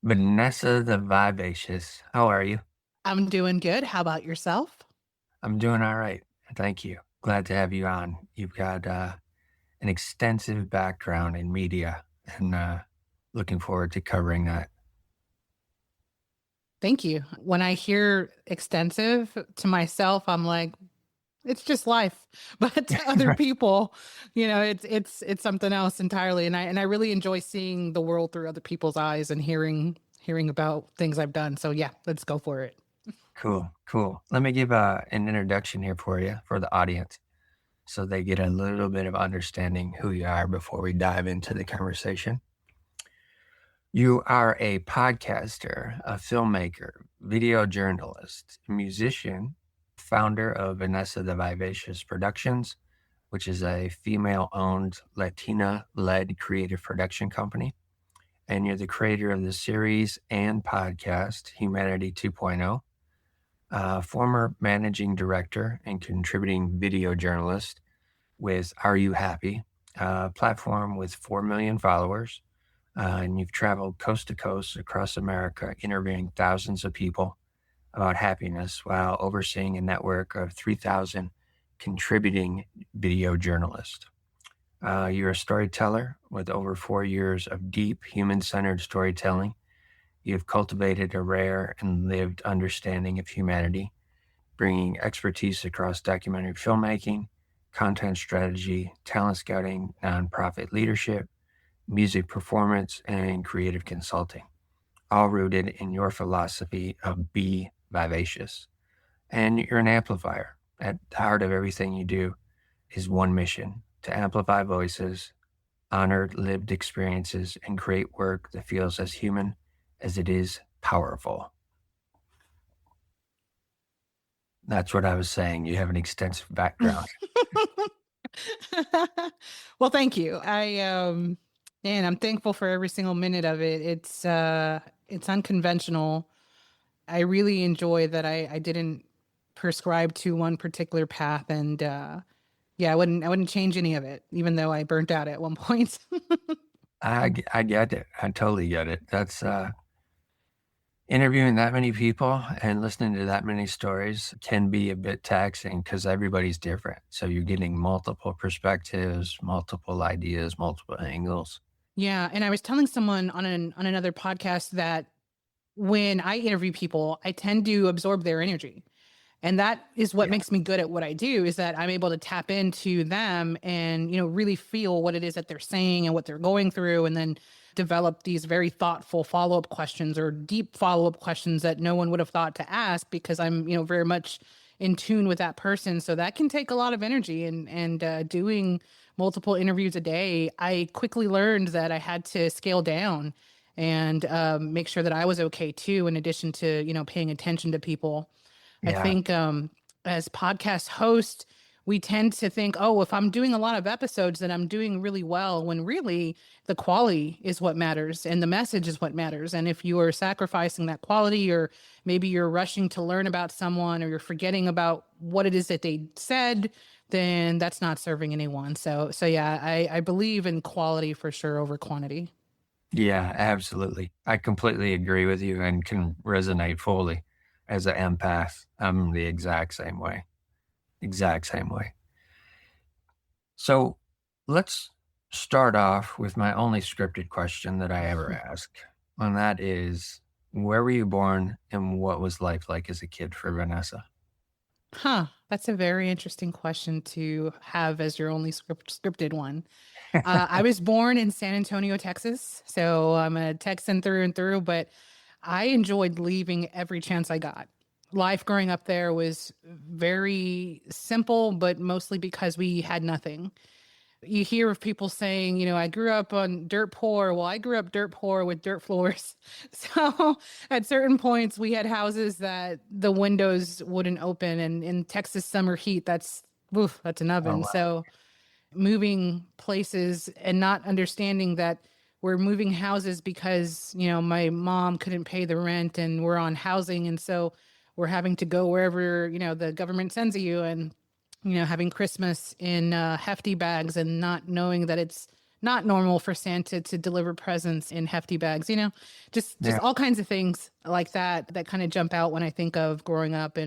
Vanessa the Vivacious. How are you? I'm doing good. How about yourself? I'm doing all right. Thank you. Glad to have you on. You've got an extensive background in media and looking forward to covering that. Thank you. When I hear extensive to myself, I'm like, it's just life. But to other Right. people, it's something else entirely. And I really enjoy seeing the world through other people's eyes and hearing about things I've done. So yeah, let's go for it. Cool, cool. Let me give an introduction here for you, for the audience, so they get a little bit of understanding who you are before we dive into the conversation. You are a podcaster, a filmmaker, video journalist, musician, founder of Vanessa the Vivacious Productions, which is a female owned Latina-led creative production company. And you're the creator of the series and podcast Humanity 2.0, former managing director and contributing video journalist with Are You Happy, a platform with 4 million followers, and you've traveled coast to coast across America, interviewing thousands of people about happiness while overseeing a network of 3,000 contributing video journalists. You're a storyteller with over 4 years of deep human centered storytelling. You've cultivated a rare and lived understanding of humanity, bringing expertise across documentary filmmaking, content strategy, talent scouting, nonprofit leadership, music performance, and creative consulting, all rooted in your philosophy of be vivacious. And you're an amplifier. At the heart of everything you do is one mission: to amplify voices, honor lived experiences, and create work that feels as human as it is powerful. That's what I was saying. You have an extensive background. Well, thank you. And I'm thankful for every single minute of it. It's unconventional. I really enjoy that I didn't prescribe to one particular path, and yeah, I wouldn't change any of it, even though I burnt out at one point. I get it. I totally get it. That's interviewing that many people and listening to that many stories can be a bit taxing because everybody's different. So you're getting multiple perspectives, multiple ideas, multiple angles. Yeah, and I was telling someone on another podcast that when I interview people, I tend to absorb their energy. And that is what Yeah. makes me good at what I do, is that I'm able to tap into them and, really feel what it is that they're saying and what they're going through, and then develop these very thoughtful follow-up questions or deep follow-up questions that no one would have thought to ask, because I'm, very much in tune with that person. So that can take a lot of energy, and doing multiple interviews a day, I quickly learned that I had to scale down and make sure that I was okay too, in addition to, paying attention to people. I Yeah. think as podcast hosts, we tend to think, oh, if I'm doing a lot of episodes, then I'm doing really well, when really the quality is what matters and the message is what matters. And if you are sacrificing that quality, or maybe you're rushing to learn about someone, or you're forgetting about what it is that they said, then that's not serving anyone. So yeah, I believe in quality for sure over quantity. Yeah, absolutely. I completely agree with you and can resonate fully. As an empath, I'm the exact same way. Exact same way. So let's start off with my only scripted question that I ever ask. And that is, where were you born and what was life like as a kid for Vanessa? Huh. That's a very interesting question to have as your only scripted one. I was born in San Antonio, Texas, so I'm a Texan through and through, but I enjoyed leaving every chance I got. Life growing up there was very simple, but mostly because we had nothing. You hear of people saying, I grew up on dirt poor. Well, I grew up dirt poor with dirt floors. So at certain points, we had houses that the windows wouldn't open. And in Texas summer heat, that's an Oh, oven. wow. So moving places and not understanding that we're moving houses because, my mom couldn't pay the rent and we're on housing. And so we're having to go wherever, the government sends you, and, having Christmas in hefty bags and not knowing that it's not normal for Santa to deliver presents in hefty bags, just Yeah. all kinds of things like that that kind of jump out when I think of growing up.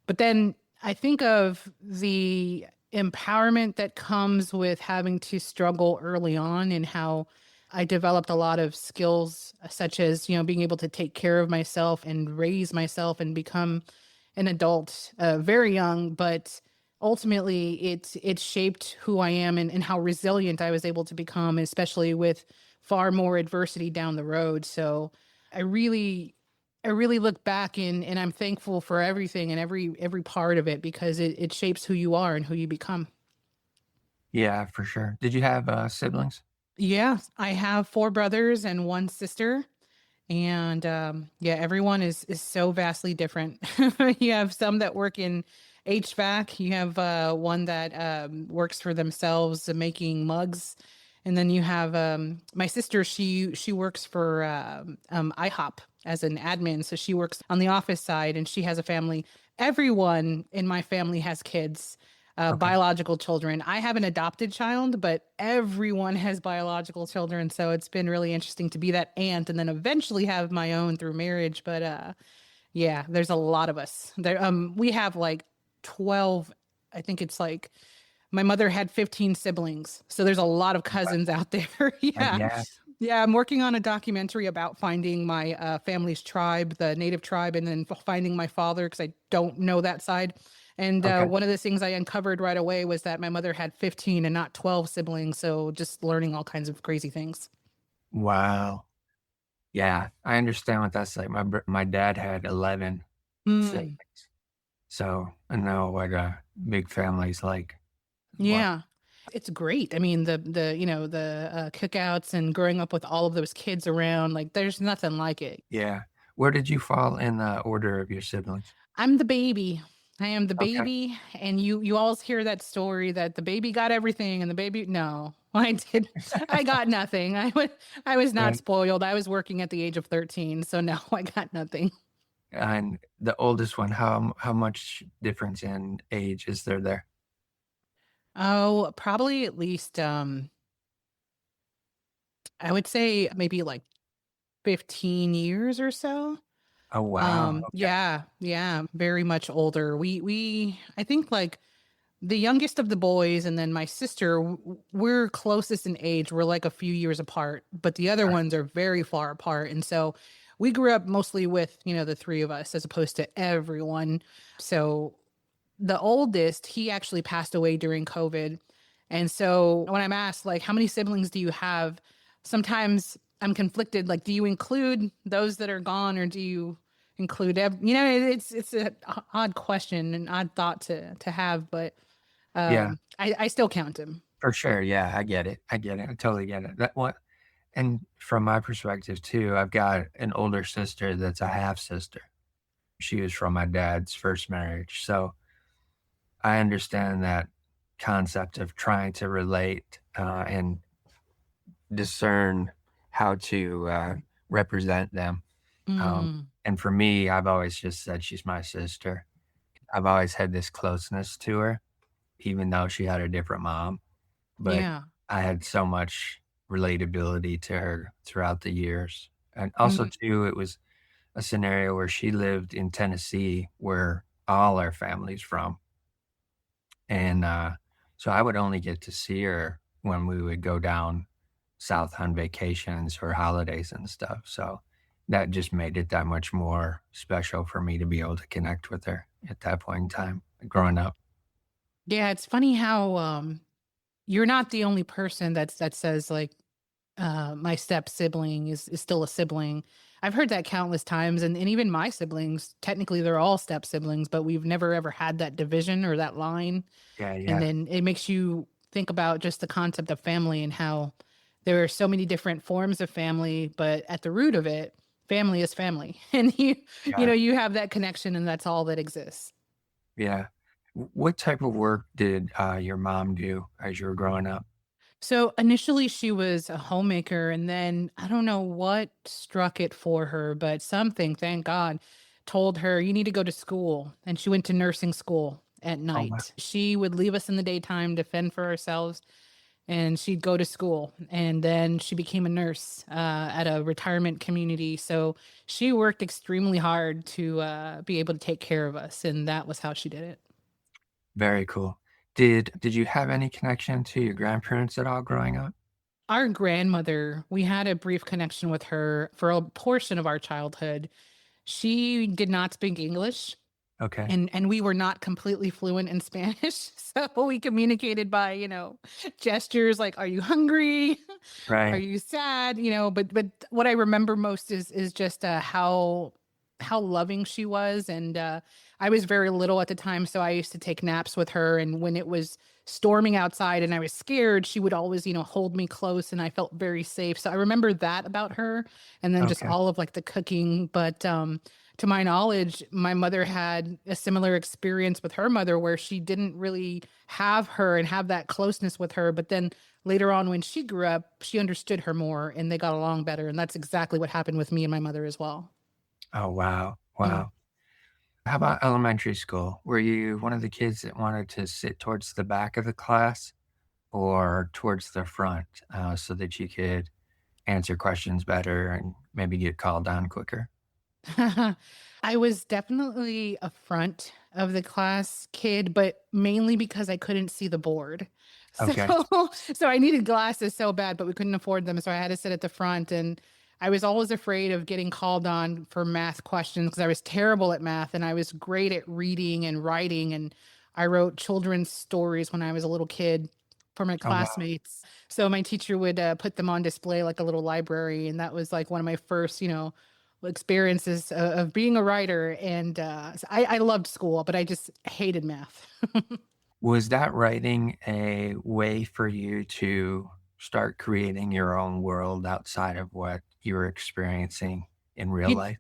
But then I think of the empowerment that comes with having to struggle early on, and how I developed a lot of skills such as, being able to take care of myself and raise myself and become an adult very young, but ultimately it shaped who I am, and how resilient I was able to become, especially with far more adversity down the road. So I really I really look back and I'm thankful for everything and every part of it, because it shapes who you are and who you become. Yeah, for sure. Did you have siblings? Yeah, I have four brothers and one sister. And yeah, everyone is so vastly different. You have some that work in HVAC. You have one that works for themselves, making mugs, and then you have my sister. She works for IHOP as an admin, so she works on the office side, and she has a family. Everyone in my family has kids, Okay. biological children. I have an adopted child, but everyone has biological children. So it's been really interesting to be that aunt and then eventually have my own through marriage. But yeah, there's a lot of us. We have like 12. I think it's like my mother had 15 siblings. So there's a lot of cousins out there. Yeah. Yeah. Yeah, I'm working on a documentary about finding my family's tribe, the native tribe, and then finding my father, because I don't know that side. And Okay. one of the things I uncovered right away was that my mother had 15 and not 12 siblings. So just learning all kinds of crazy things. Wow. Yeah, I understand what that's like. My dad had 11 Mm, siblings, so I know what a big family's like. Wow. yeah. It's great. I mean, the cookouts and growing up with all of those kids around, like there's nothing like it. Yeah. Where did you fall in the order of your siblings? I'm the baby. I am the Okay. baby, and you always hear that story that the baby got everything and the baby no. I did. I got nothing. I was not Right. spoiled. I was working at the age of 13, so no, I got nothing. And the oldest one, how much difference in age is there? Oh, probably at least I would say maybe like 15 years or so. Oh, wow. Okay. Yeah, yeah, very much older. We I think like the youngest of the boys, and then my sister, we're closest in age. We're like a few years apart, but the other ones are very far apart. And so we grew up mostly with, the three of us as opposed to everyone. So the oldest, he actually passed away during COVID. And so when I'm asked, like, how many siblings do you have? Sometimes I'm conflicted. Like, do you include those that are gone, or do you include, it's an odd question, an odd thought to have, but Yeah, I still count him. for sure. Yeah, I get it. I get it. I totally get it. That what and from my perspective too, I've got an older sister that's a half sister. She was from my dad's first marriage. So I understand that concept of trying to relate and discern how to represent them. Mm, And for me, I've always just said she's my sister. I've always had this closeness to her, even though she had a different mom. But yeah. I had so much relatability to her throughout the years. And also, Mm, too, it was a scenario where she lived in Tennessee, where all our family's from. And so I would only get to see her when we would go down south on vacations or holidays and stuff. So that just made it that much more special for me to be able to connect with her at that point in time growing up. yeah, it's funny how you're not the only person that says like my step sibling is still a sibling. I've heard that countless times, and even my siblings, technically they're all step siblings, but we've never ever had that division or that line. Yeah, And yeah, then it makes you think about just the concept of family and how there are so many different forms of family, but at the root of it, family is family. And yeah, you have that connection, and that's all that exists. yeah. What type of work did your mom do as you were growing up? So initially she was a homemaker, and then I don't know what struck it for her, but something, thank God, told her you need to go to school. And she went to nursing school at Oh, wow. night. She would leave us in the daytime to fend for ourselves. and she'd go to school, and then she became a nurse at a retirement community. So she worked extremely hard to be able to take care of us, and that was how she did it. Very cool. Did you have any connection to your grandparents at all growing up? Our grandmother, we had a brief connection with her for a portion of our childhood. She did not speak English, Okay. and we were not completely fluent in Spanish, so we communicated by, gestures like, "Are you hungry? Are Right. you sad?" But what I remember most is just, how loving she was, and, I was very little at the time, so I used to take naps with her, and when it was storming outside and I was scared, she would always, hold me close, and I felt very safe. So I remember that about her, and then just Okay. all of, like, the cooking. But, to my knowledge, my mother had a similar experience with her mother where she didn't really have her and have that closeness with her, but then later on when she grew up, she understood her more and they got along better, and that's exactly what happened with me and my mother as well. Oh, wow. Yeah. Wow. How about elementary school? Were you one of the kids that wanted to sit towards the back of the class or towards the front, so that you could answer questions better and maybe get called on quicker? I was definitely a front of the class kid, but mainly because I couldn't see the board. So Okay. so I needed glasses so bad, but we couldn't afford them, so I had to sit at the front, and I was always afraid of getting called on for math questions because I was terrible at math and I was great at reading and writing, and I wrote children's stories when I was a little kid for my Oh, wow. classmates. So my teacher would put them on display like a little library, and that was like one of my first, experiences of being a writer. And so I loved school, but I just hated math. Was that writing a way for you to start creating your own world outside of what you were experiencing in real You life?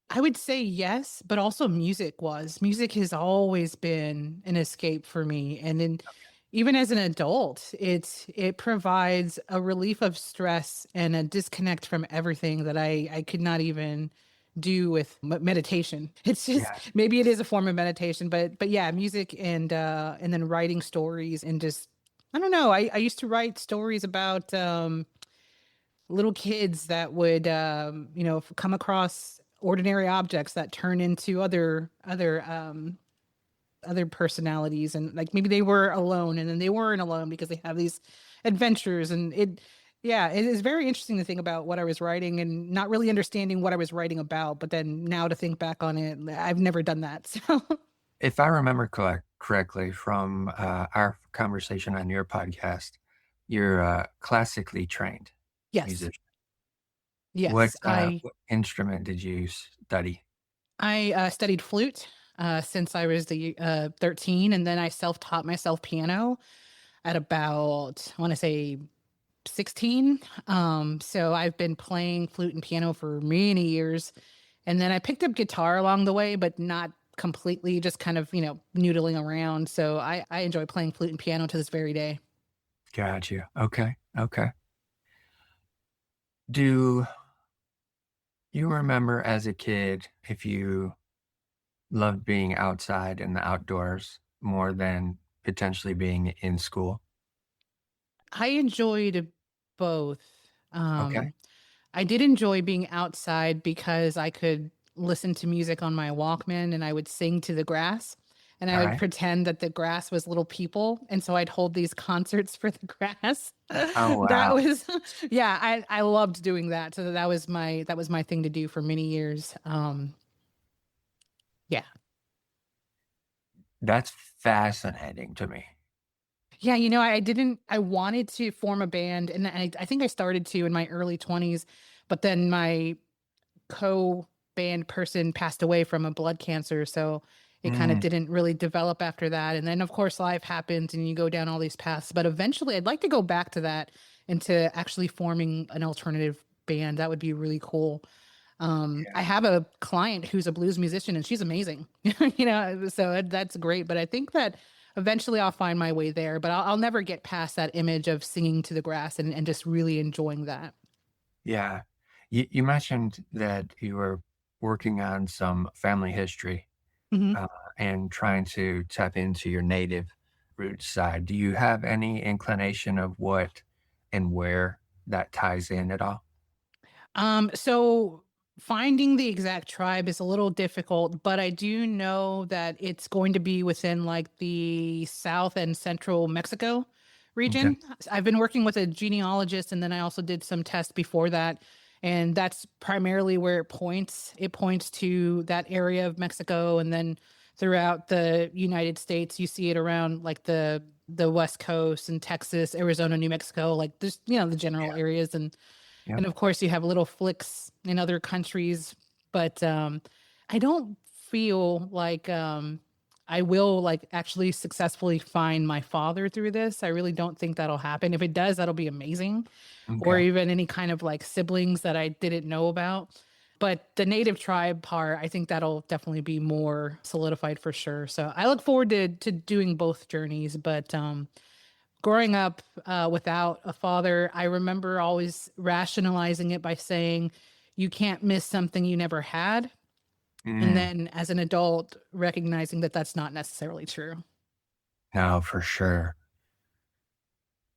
I would say yes, but also music was. Music has always been an escape for me, and then even as an adult, it provides a relief of stress and a disconnect from everything that I could not even do with meditation. It's just Yeah. maybe it is a form of meditation, but yeah, music and then writing stories and just I don't know. I used to write stories about little kids that would come across ordinary objects that turn into other personalities, and like maybe they were alone and then they weren't alone because they have these adventures. And it is very interesting to think about what I was writing and not really understanding what I was writing about, but then now to think back on it, I've never done that. So If I remember correctly from, our conversation on your podcast, you're a classically trained yes. musician. Yes, What instrument did you study? I studied flute since I was 13, and then I self-taught myself piano at about, I want to say 16. So I've been playing flute and piano for many years. And then I picked up guitar along the way, but not completely, just kind of, noodling around. So I enjoy playing flute and piano to this very day. Gotcha. Okay, okay. Do you remember as a kid if you loved being outside in the outdoors more than potentially being in school? I enjoyed both. Okay. Um, I did enjoy being outside because I could listen to music on my Walkman and I would sing to the grass. And I would Alright. pretend that the grass was little people. And so I'd hold these concerts for the grass. Oh, That wow. was yeah, I loved doing that. So that was my thing to do for many years. Yeah. That's fascinating to me. Yeah, I wanted to form a band, and I think I started to in my early 20s, but then my co-band person passed away from a blood cancer, so it kind of Mm, didn't really develop after that. And then of course life happens and you go down all these paths, but eventually I'd like to go back to that and to actually forming an alternative band. That would be really cool. I have a client who's a blues musician and she's amazing. So that's great, but I think that eventually I'll find my way there, but I'll never get past that image of singing to the grass and just really enjoying that. yeah. You mentioned that you were working on some family history, Mhm. uh, and trying to tap into your native grassroots side, do you have any inclination of what and where that ties in at all? So finding the exact tribe is a little difficult, but I do know that it's going to be within like the South and Central Mexico Okay. region. I've been working with a genealogist and then I also did some tests before that. And that's primarily where it points. It points to that area of Mexico and then throughout the United States, you see it around like the West Coast and Texas, Arizona, New Mexico, like there's, the general areas Yep. and of course, you have little flicks in other countries, but I don't feel like I will like actually successfully find my father through this. I really don't think that'll happen. If it does, that'll be amazing. Or Okay. even any kind of like siblings that I didn't know about. But the native tribe part, I think that'll definitely be more solidified for sure. So I look forward to doing both journeys. But growing up without a father, I remember always rationalizing it by saying, you can't miss something you never had. And Mm, then as an adult, recognizing that that's not necessarily true. no, for sure.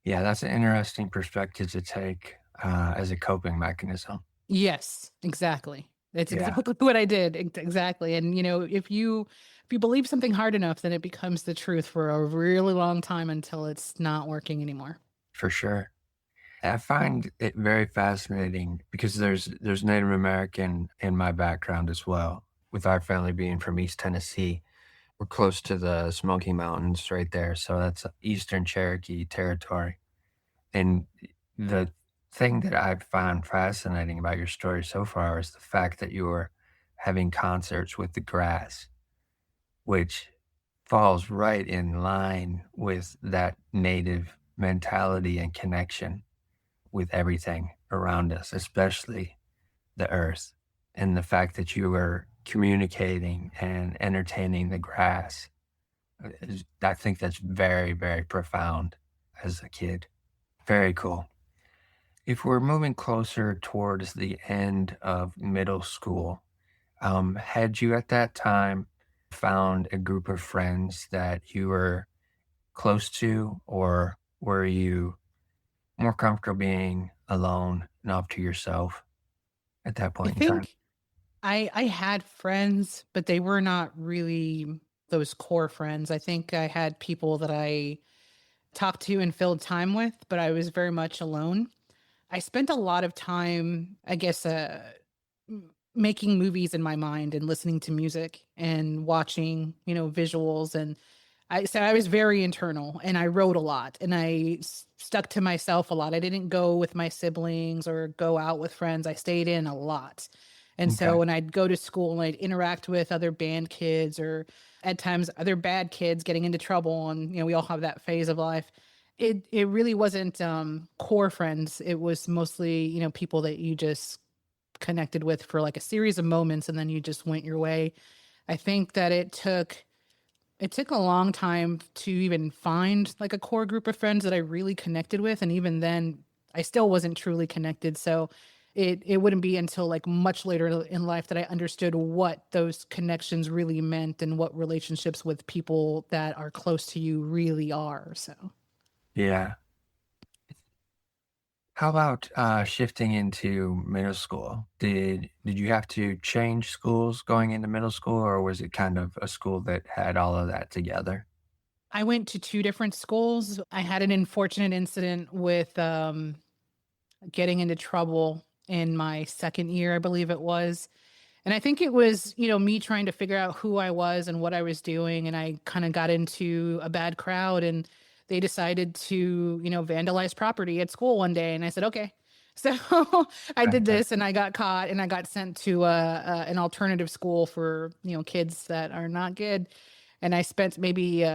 Yeah, that's an interesting perspective to take as a coping mechanism. Yes, exactly. That's Yeah, exactly what I did. Exactly. And if you believe something hard enough, then it becomes the truth for a really long time until it's not working anymore. for sure. I find it very fascinating because there's Native American in my background as well. With our family being from East Tennessee, we're close to the Smoky Mountains right there, so that's Eastern Cherokee territory. And the thing that I've found fascinating about your story so far is the fact that you were having concerts with the grass, which falls right in line with that native mentality and connection with everything around us, especially the earth. And the fact that you were communicating and entertaining the grass, I think that's very, very profound as a kid. Very cool. If we're moving closer towards the end of middle school, had you at that time found a group of friends that you were close to, or were you more comfortable being alone and off to yourself at that I point in time? think I had friends, but they were not really those core friends. I think I had people that I talked to and filled time with, but I was very much alone. I spent a lot of time, I guess, making movies in my mind and listening to music and watching, visuals. And I was very internal and I wrote a lot and stuck to myself a lot. I didn't go with my siblings or go out with friends. I stayed in a lot. And Okay. so when I'd go to school and I'd interact with other band kids or at times other bad kids getting into trouble, and we all have that phase of life. It really wasn't core friends. It was mostly, people that you just connected with for like a series of moments and then you just went your way. I think that it took a long time to even find like a core group of friends that I really connected with, and even then I still wasn't truly connected. So it wouldn't be until like much later in life that I understood what those connections really meant and what relationships with people that are close to you really are. So Yeah. How about shifting into middle school? Did you have to change schools going into middle school, or was it kind of a school that had all of that together? I went to two different schools. I had an unfortunate incident with getting into trouble in my second year, I believe it was. And I think it was, me trying to figure out who I was and what I was doing. And I kind of got into a bad crowd and they decided to, vandalize property at school one day. And I said, okay. So I did this and I got caught and I got sent to an alternative school for, kids that are not good. And I spent maybe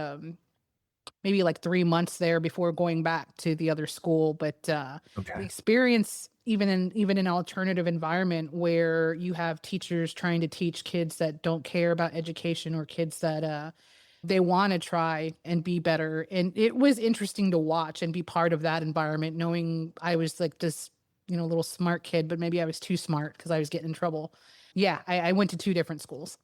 like 3 months there before going back to the other school, but, the Okay. experience even in alternative environment where you have teachers trying to teach kids that don't care about education or kids that, they wanna try and be better, and it was interesting to watch and be part of that environment knowing I was like this, little smart kid, but maybe I was too smart because I was getting in trouble. Yeah, I went to 2 different schools.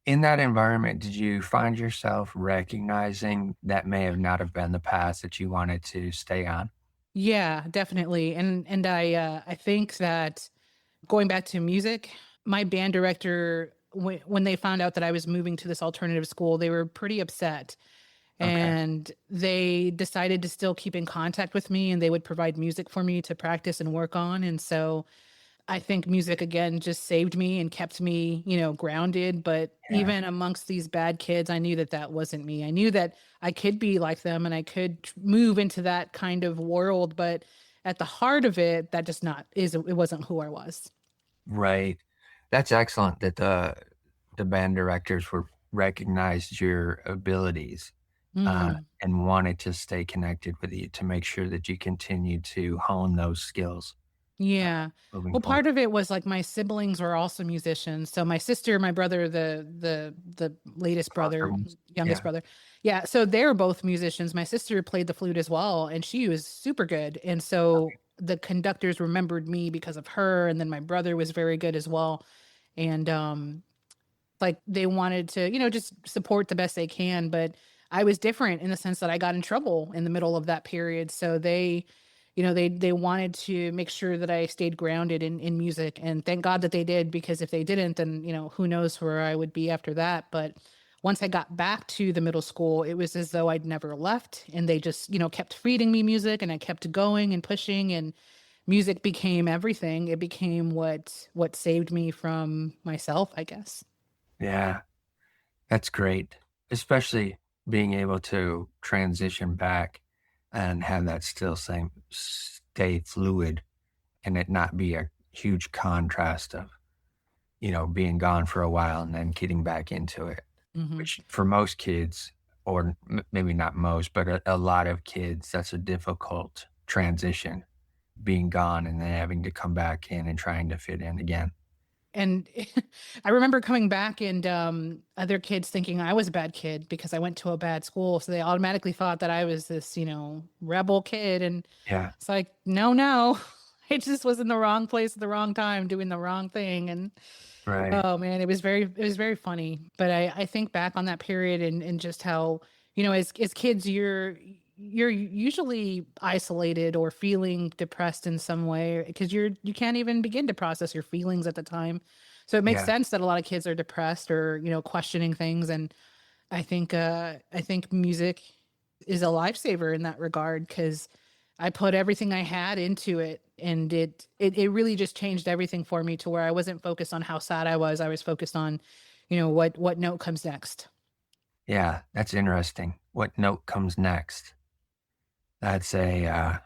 In that environment, did you find yourself recognizing that may have not have been the path that you wanted to stay on? Yeah, definitely. And I think that going back to music, my band director, when they found out that I was moving to this alternative school, they were pretty upset, Okay. and they decided to still keep in contact with me, and they would provide music for me to practice and work on. And so I think music again just saved me and kept me, grounded. But Yeah. even amongst these bad kids, I knew that that wasn't me. I knew that I could be like them and I could move into that kind of world. But at the heart of it, that just not is it wasn't who I was. Right. That's excellent that the band directors were recognized your abilities, Mm. and wanted to stay connected with you to make sure that you continue to hone those skills, uh, Yeah. moving Well, forward. part of it was like my siblings were also musicians. So my sister, my brother, the latest Closer brother, ones. youngest Yeah. brother. Yeah, so they're both musicians. My sister played the flute as well, and she was super good. And so the conductors remembered me because of her, and then my brother was very good as well. And like they wanted to, just support the best they can, but I was different in the sense that I got in trouble in the middle of that period. So they wanted to make sure that I stayed grounded in music, and thank God that they did, because if they didn't, then who knows where I would be after that. But once I got back to the middle school, it was as though I'd never left, and they just kept feeding me music, and I kept going and pushing, and music became everything. It became what saved me from myself, I guess. Yeah. That's great, especially being able to transition back and have that still same stay fluid and it not be a huge contrast of, being gone for a while and then getting back into it, Mhm. which for most kids, or maybe not most, but a lot of kids, that's a difficult transition, being gone and then having to come back in and trying to fit in again. And I remember coming back and, other kids thinking I was a bad kid because I went to a bad school, so they automatically thought that I was this, rebel kid, and Yeah, it's like, "No, no." I just was in the wrong place at the wrong time doing the wrong thing, and right. oh man, it was very funny. But I think back on that period, and just how, as kids you're usually isolated or feeling depressed in some way because you can't even begin to process your feelings at the time. So it makes Yeah, sense that a lot of kids are depressed or, questioning things. And I think music is a lifesaver in that regard, because I put everything I had into it, and it really just changed everything for me to where I wasn't focused on how sad I was. I was focused on, what note comes next. yeah, that's interesting. What note comes next? That's a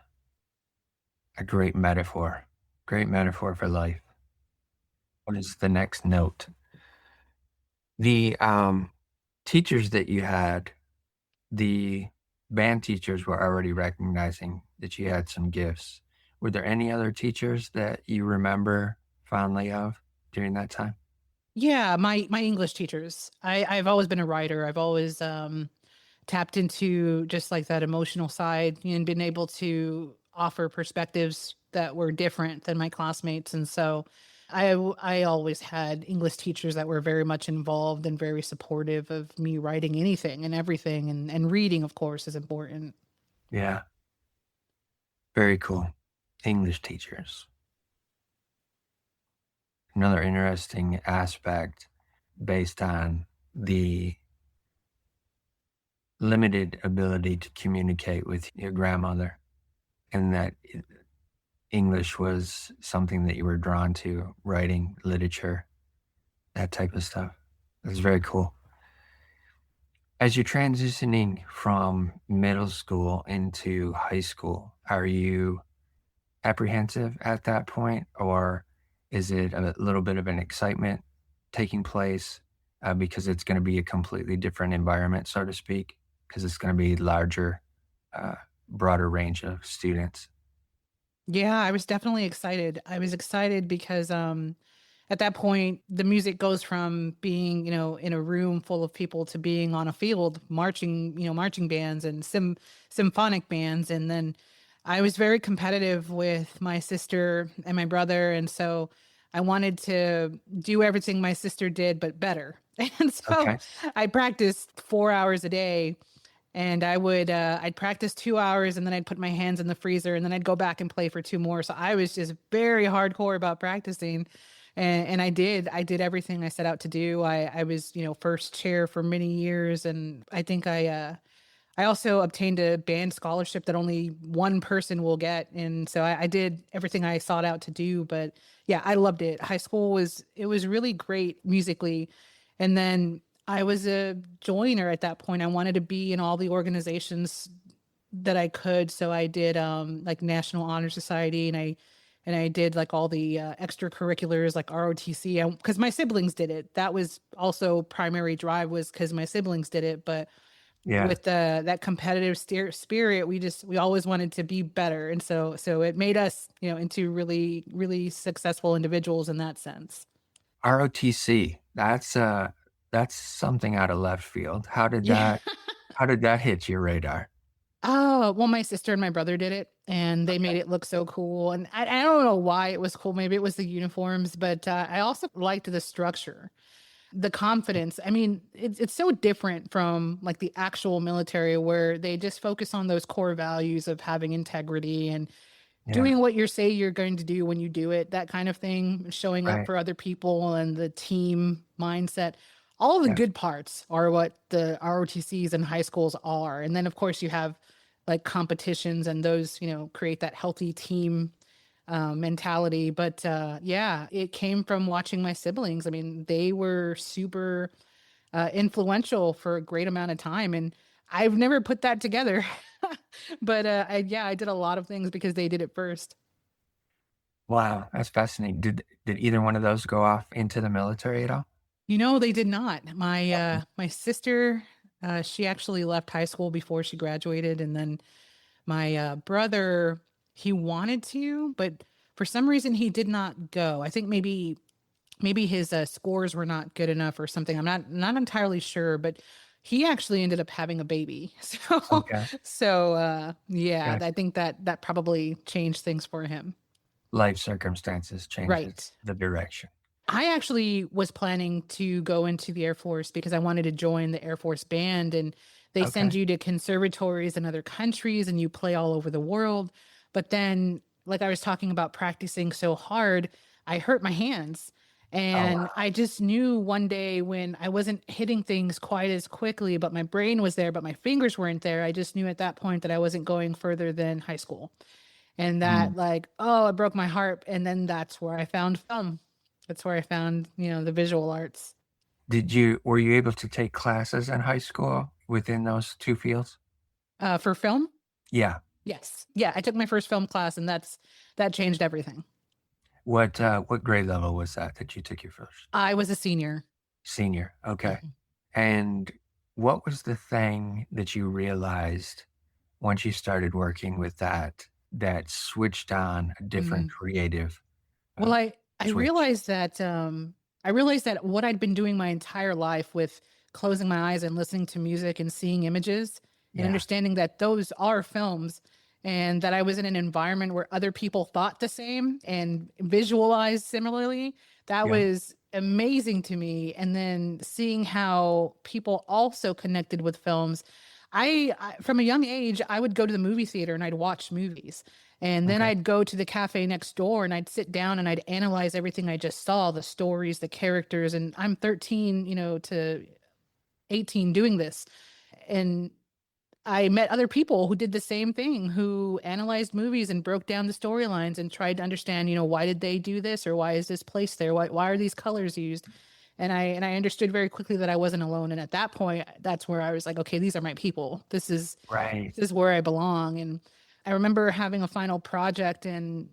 great metaphor for life. What is the next note? The teachers that you had, the band teachers were already recognizing that you had some gifts. Were there any other teachers that you remember fondly of during that time? Yeah, my English teachers. I've always been a writer. I've always tapped into just like that emotional side and been able to offer perspectives that were different than my classmates. And so I always had English teachers that were very much involved and very supportive of me writing anything and everything, and reading of course is important. Yeah, very cool. English teachers. Another interesting aspect based on the limited ability to communicate with your grandmother, and that English was something that you were drawn to, writing, literature, that type of stuff. That's very cool. As you're transitioning from middle school into high school, are you apprehensive at that point, or is it a little bit of an excitement taking place because it's going to be a completely different environment, so to speak, because it's going to be larger, uh, broader range of students? Yeah, I was definitely excited. I was excited because at that point the music goes from being, in a room full of people to being on a field marching, marching bands and symphonic bands. And then I was very competitive with my sister and my brother, and so I wanted to do everything my sister did, but better. And so Okay. I practiced 4 hours a day, and I'd practice 2 hours, and then I'd put my hands in the freezer, and then I'd go back and play for two more. So I was just very hardcore about practicing. And I did everything I set out to do. I was, first chair for many years. And I think I also obtained a band scholarship that only one person will get. And so I did everything I sought out to do. But yeah, I loved it. High school it was really great musically. And then I was a joiner at that point. I wanted to be in all the organizations that I could. So I did like National Honor Society, and I did like all the extracurriculars like ROTC, because my siblings did it. That was also primary drive, was because my siblings did it. But Yeah. with that competitive spirit, we always wanted to be better, and so it made us, into really really successful individuals in that sense. ROTC. That's something out of left field. Yeah. How did that hit your radar? Oh, well, my sister and my brother did it, and they made it look so cool. And I don't know why it was cool. Maybe it was the uniforms, but I also liked the structure, the confidence. I mean, it's so different from like the actual military, where they just focus on those core values of having integrity and Yeah. doing what you say you're going to do when you do it, that kind of thing, showing up Right. for other people and the team mindset. All of the Yeah. good parts are what the ROTCs and high schools are. And then, of course, you have like competitions, and those, create that healthy team mentality. But yeah, it came from watching my siblings. I mean, they were super influential for a great amount of time. And I've never put that together. But yeah, I did a lot of things because they did it first. Wow, that's fascinating. Did either one of those go off into the military at all? They did not. My sister, she actually left high school before she graduated, and then my brother, he wanted to, but for some reason he did not go. I think maybe his scores were not good enough or something. I'm not entirely sure, but he actually ended up having a baby. Okay. So yeah, Gotcha. I think that probably changed things for him. Life circumstances changes Right. the direction. I actually was planning to go into the Air Force because I wanted to join the Air Force band, and they send Okay. you to conservatories in other countries and you play all over the world. But then, like I was talking about practicing so hard, I hurt my hands. Oh, And wow. I just knew one day when I wasn't hitting things quite as quickly, but my brain was there, but my fingers weren't there. I just knew at that point that I wasn't going further than high school. And Mm. that, like, oh, it broke my heart. And then that's where I found film. That's where I found, the visual arts. Were you able to take classes in high school within those two fields? For film, Yeah. yes, yeah, I took my first film class, and that changed everything. What grade level was that you took your first? I was a senior. Senior. Okay. Mhm. And what was the thing that you realized once you started working with that switched on a different Mhm. creative Well, uh, I switch? realized that what I'd been doing my entire life, with closing my eyes and listening to music and seeing images and Yeah. understanding that those are films, and that I was in an environment where other people thought the same and visualized similarly, that Yeah. was amazing to me. And then seeing how people also connected with films. I from a young age, I would go to the movie theater and I'd watch movies. And then Okay. I'd go to the cafe next door and I'd sit down and I'd analyze everything I just saw, the stories, the characters. And I'm 13, to 18 doing this. And I met other people who did the same thing, who analyzed movies and broke down the storylines and tried to understand, why did they do this, or why is this place there? Why are these colors used? And I understood very quickly that I wasn't alone. And at that point, that's where I was like, okay, these are my people. Right. This is where I belong. And I remember having a final project, and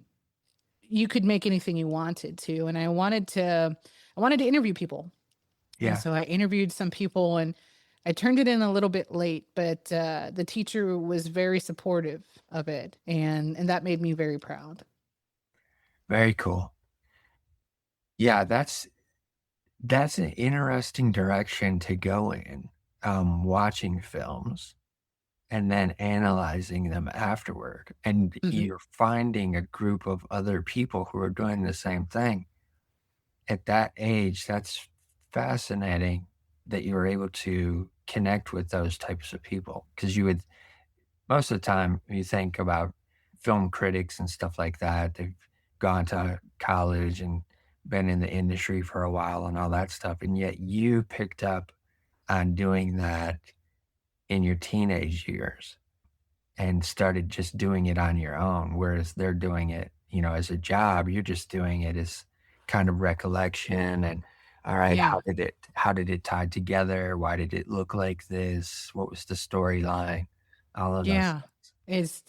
you could make anything you wanted to. And I wanted to interview people. And Yeah. so I interviewed some people, and I turned it in a little bit late, but the teacher was very supportive of it. And that made me very proud. Very cool. Yeah, that's an interesting direction to go in. Watching films and then analyzing them afterward. And Mhm. you're finding a group of other people who are doing the same thing. at that age, that's fascinating that you were able to connect with those types of people because you would most of the time you think about film critics and stuff like that. They've gone to college and been in the industry for a while and all that stuff. And yet you picked up on doing that in your teenage years and started just doing it on your own, whereas they're doing it, you know, as a job. You're just doing it as kind of recollection and all right, Yeah. how did it tie together? Why did it look like this? What was the storyline? All of those Yeah. things.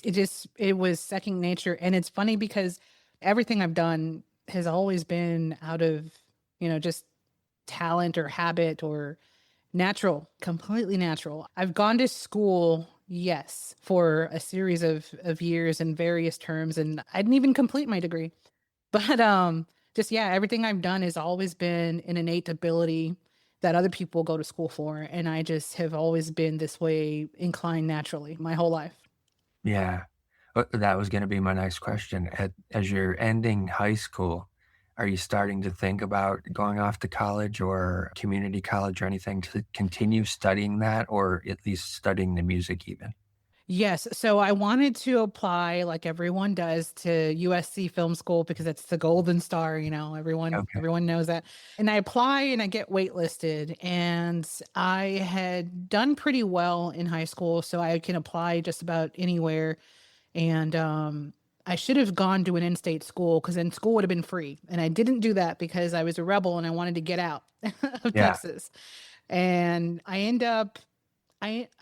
It was second nature. And it's funny because everything I've done has always been out of, just talent or habit or natural, completely natural. I've gone to school, yes, for a series of years in various terms, and I didn't even complete my degree. But just yeah, everything I've done has always been an innate ability that other people go to school for, and I just have always been this way, inclined naturally my whole life. Yeah. That was gonna be my next question. As you're ending high school, are you starting to think about going off to college or community college or anything to continue studying that or at least studying the music even? Yes. So I wanted to apply like everyone does to USC Film School because it's the golden star, everyone Okay. everyone knows that. And I apply and I get waitlisted and I had done pretty well in high school so I can apply just about anywhere and I should have gone to an in-state school cuz then school would have been free. And I didn't do that because I was a rebel and I wanted to get out of Yeah. Texas. And I end up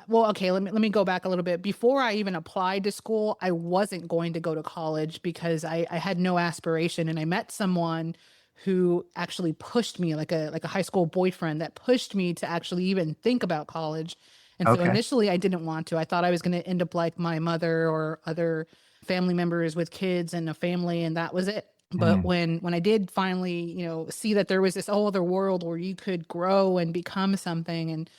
well, okay, let me go back a little bit. Before I even applied to school, I wasn't going to go to college because I had no aspiration. And I met someone who actually pushed me, like a high school boyfriend that pushed me to actually even think about college. And so Okay. initially I didn't want to. I thought I was going to end up like my mother or other family members with kids and a family, and that was it. But Mm. when I did finally, see that there was this whole other world where you could grow and become something, and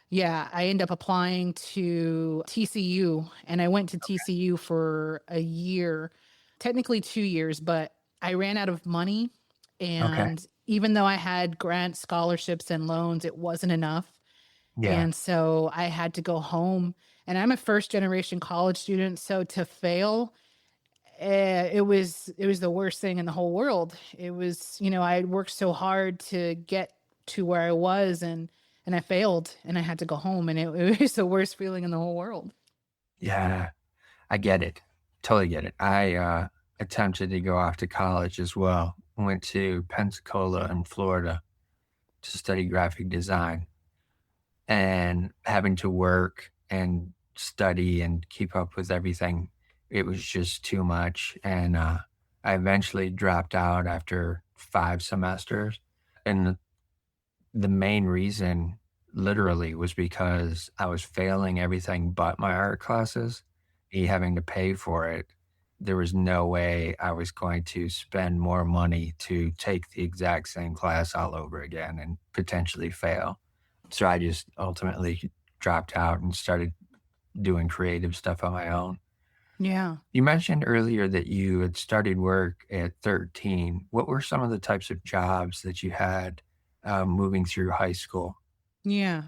yeah, I ended up applying to TCU and I went to TCU for a year, technically 2 years, but I ran out of money. Okay. And even though I had grants, scholarships, and loans, it wasn't enough. Yeah. And so I had to go home. And I'm a first generation college student. So to fail, it was the worst thing in the whole world. It was, I had worked so hard to get to where I was and I failed and I had to go home and it was the worst feeling in the whole world. Yeah. I get it. Totally get it. I attempted to go off to college as well. Went to Pensacola in Florida to study graphic design and having to work and study and keep up with everything. It was just too much. And I eventually dropped out after 5 semesters. And the main reason, literally, was because I was failing everything but my art classes, me having to pay for it. There was no way I was going to spend more money to take the exact same class all over again and potentially fail. So I just ultimately dropped out and started doing creative stuff on my own. Yeah. You mentioned earlier that you had started work at 13. What were some of the types of jobs that you had moving through high school? Yeah.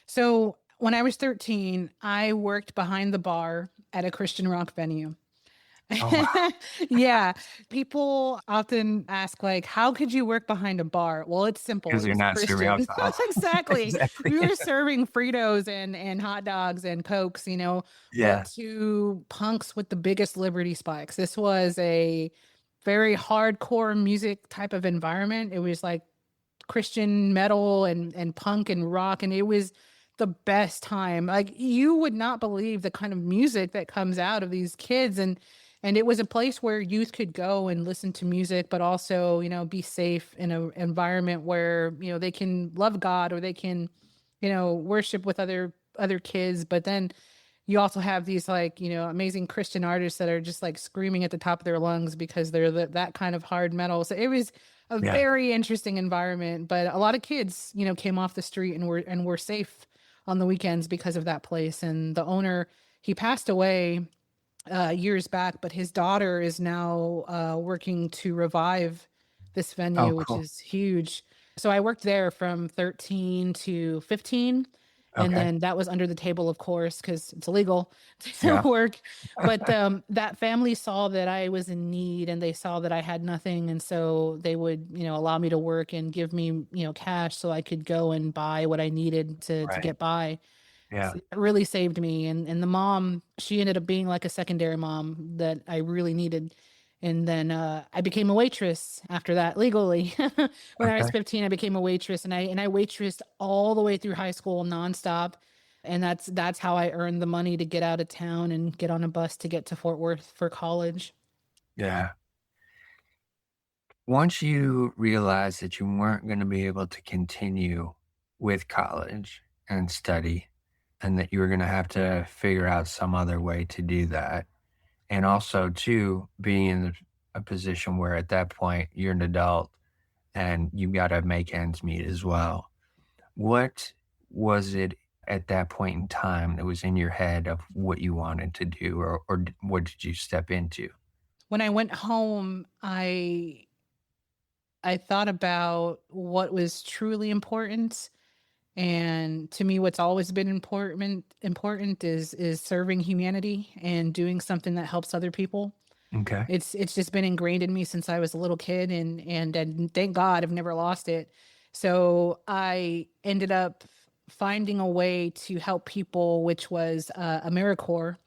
So when I was 13, I worked behind the bar at a Christian rock venue. Oh, wow. Yeah. People often ask, like, how could you work behind a bar? Well, it's simple. Because It you're was not serving Christian. alcohol. Exactly. Exactly. We were serving Fritos and hot dogs and Cokes, but Yeah. to punks with the biggest Liberty spikes. This was a very hardcore music type of environment. It was like Christian metal and punk and rock, and it was the best time. Like you would not believe the kind of music that comes out of these kids, and it was a place where youth could go and listen to music, but also be safe in an environment where they can love God or they can worship with other kids. But then you also have these like amazing Christian artists that are just like screaming at the top of their lungs because they're that kind of hard metal. So it was a Yeah. very interesting environment, but a lot of kids came off the street and were safe on the weekends because of that place. And the owner, he passed away years back, but his daughter is now working to revive this Oh, venue, which cool. is huge. So I worked there from 13 to 15. And Okay. then that was under the table, of course, because it's illegal to Yeah. work. But that family saw that I was in need and they saw that I had nothing. And so they would, allow me to work and give me, cash so I could go and buy what I needed to Right. get by. Yeah. It really saved me. And the mom, she ended up being like a secondary mom that I really needed. And then I became a waitress after that legally. When I was Okay. 15, I became a waitress and I waitressed all the way through high school nonstop. And that's how I earned the money to get out of town and get on a bus to get to Fort Worth for college. Yeah. Once you realized that you weren't going to be able to continue with college and study, and that you were going to have to figure out some other way to do that, and also too being in a position where at that point you're an adult and you've got to make ends meet as well. What was it at that point in time that was in your head of what you wanted to do, or what did you step into? When I went home, I thought about what was truly important. And to me, what's always been important is serving humanity and doing something that helps other people. Okay. It's just been ingrained in me since I was a little kid, and thank God I've never lost it. So I ended up finding a way to help people, which was AmeriCorps.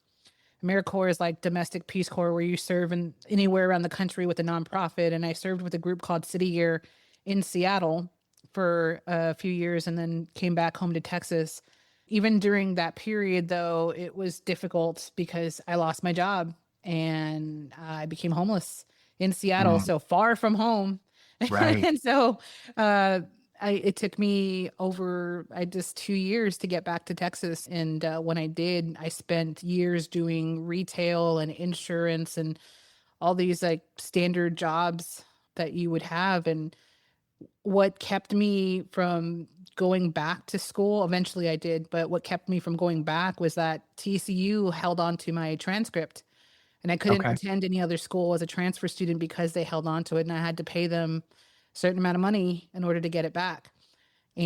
AmeriCorps is like domestic Peace Corps, where you serve in anywhere around the country with a nonprofit. And I served with a group called City Year in Seattle for a few years, and then came back home to Texas. Even during that period, though, it was difficult because I lost my job and I became homeless in Seattle, Mm, so far from home. right. And so uh, it took me over I just 2 years to get back to Texas. And when I did, I spent years doing retail and insurance and all these like standard jobs that you would have. And what kept me from going back to school, eventually I did, but what kept me from going back was that TCU held on to my transcript and I couldn't Okay. attend any other school as a transfer student because they held on to it and I had to pay them a certain amount of money in order to get it back.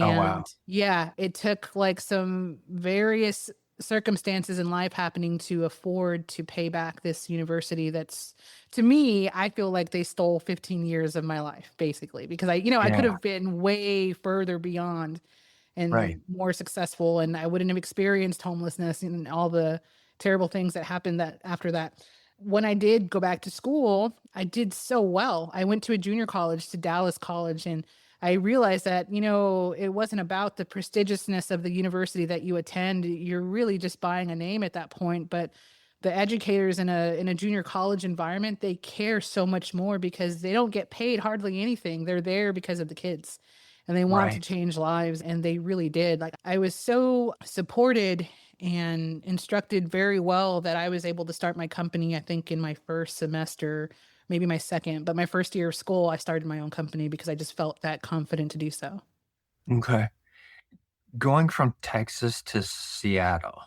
Oh, wow. And yeah, it took like some various circumstances in life happening to afford to pay back this university that's, to me, I feel like they stole 15 years of my life basically, because I could Yeah. have been way further beyond Right. and more successful, and I wouldn't have experienced homelessness and all the terrible things that happened that after that. When I did go back to school, I did so well. I went to a junior college, to Dallas College, and I realized that, it wasn't about the prestigiousness of the university that you attend. You're really just buying a name at that point. But the educators in a junior college environment, they care so much more because they don't get paid hardly anything. They're there because of the kids and they want to Right. change lives, and they really did. Like, I was so supported and instructed very well that I was able to start my company, I think, in my first semester, maybe my second, but my first year of school, I started my own company because I just felt that confident to do so. Okay. Going from Texas to Seattle,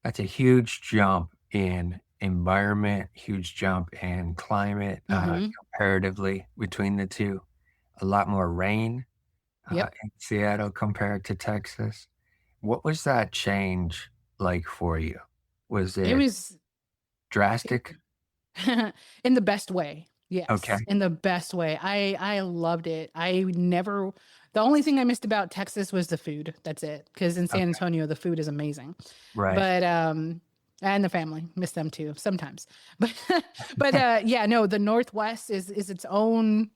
that's a huge jump in environment, huge jump in climate, Hmm. comparatively between the two. A lot more rain, Yep. in Seattle compared to Texas. What was that change like for you? Was It it was drastic? in the best way. Okay. Yes, in the best way. I loved it. The only thing I missed about Texas was the food. That's it. Because in San Okay. Antonio, the food is amazing. Right. But and the family, miss them too sometimes. But yeah, no, the Northwest is its own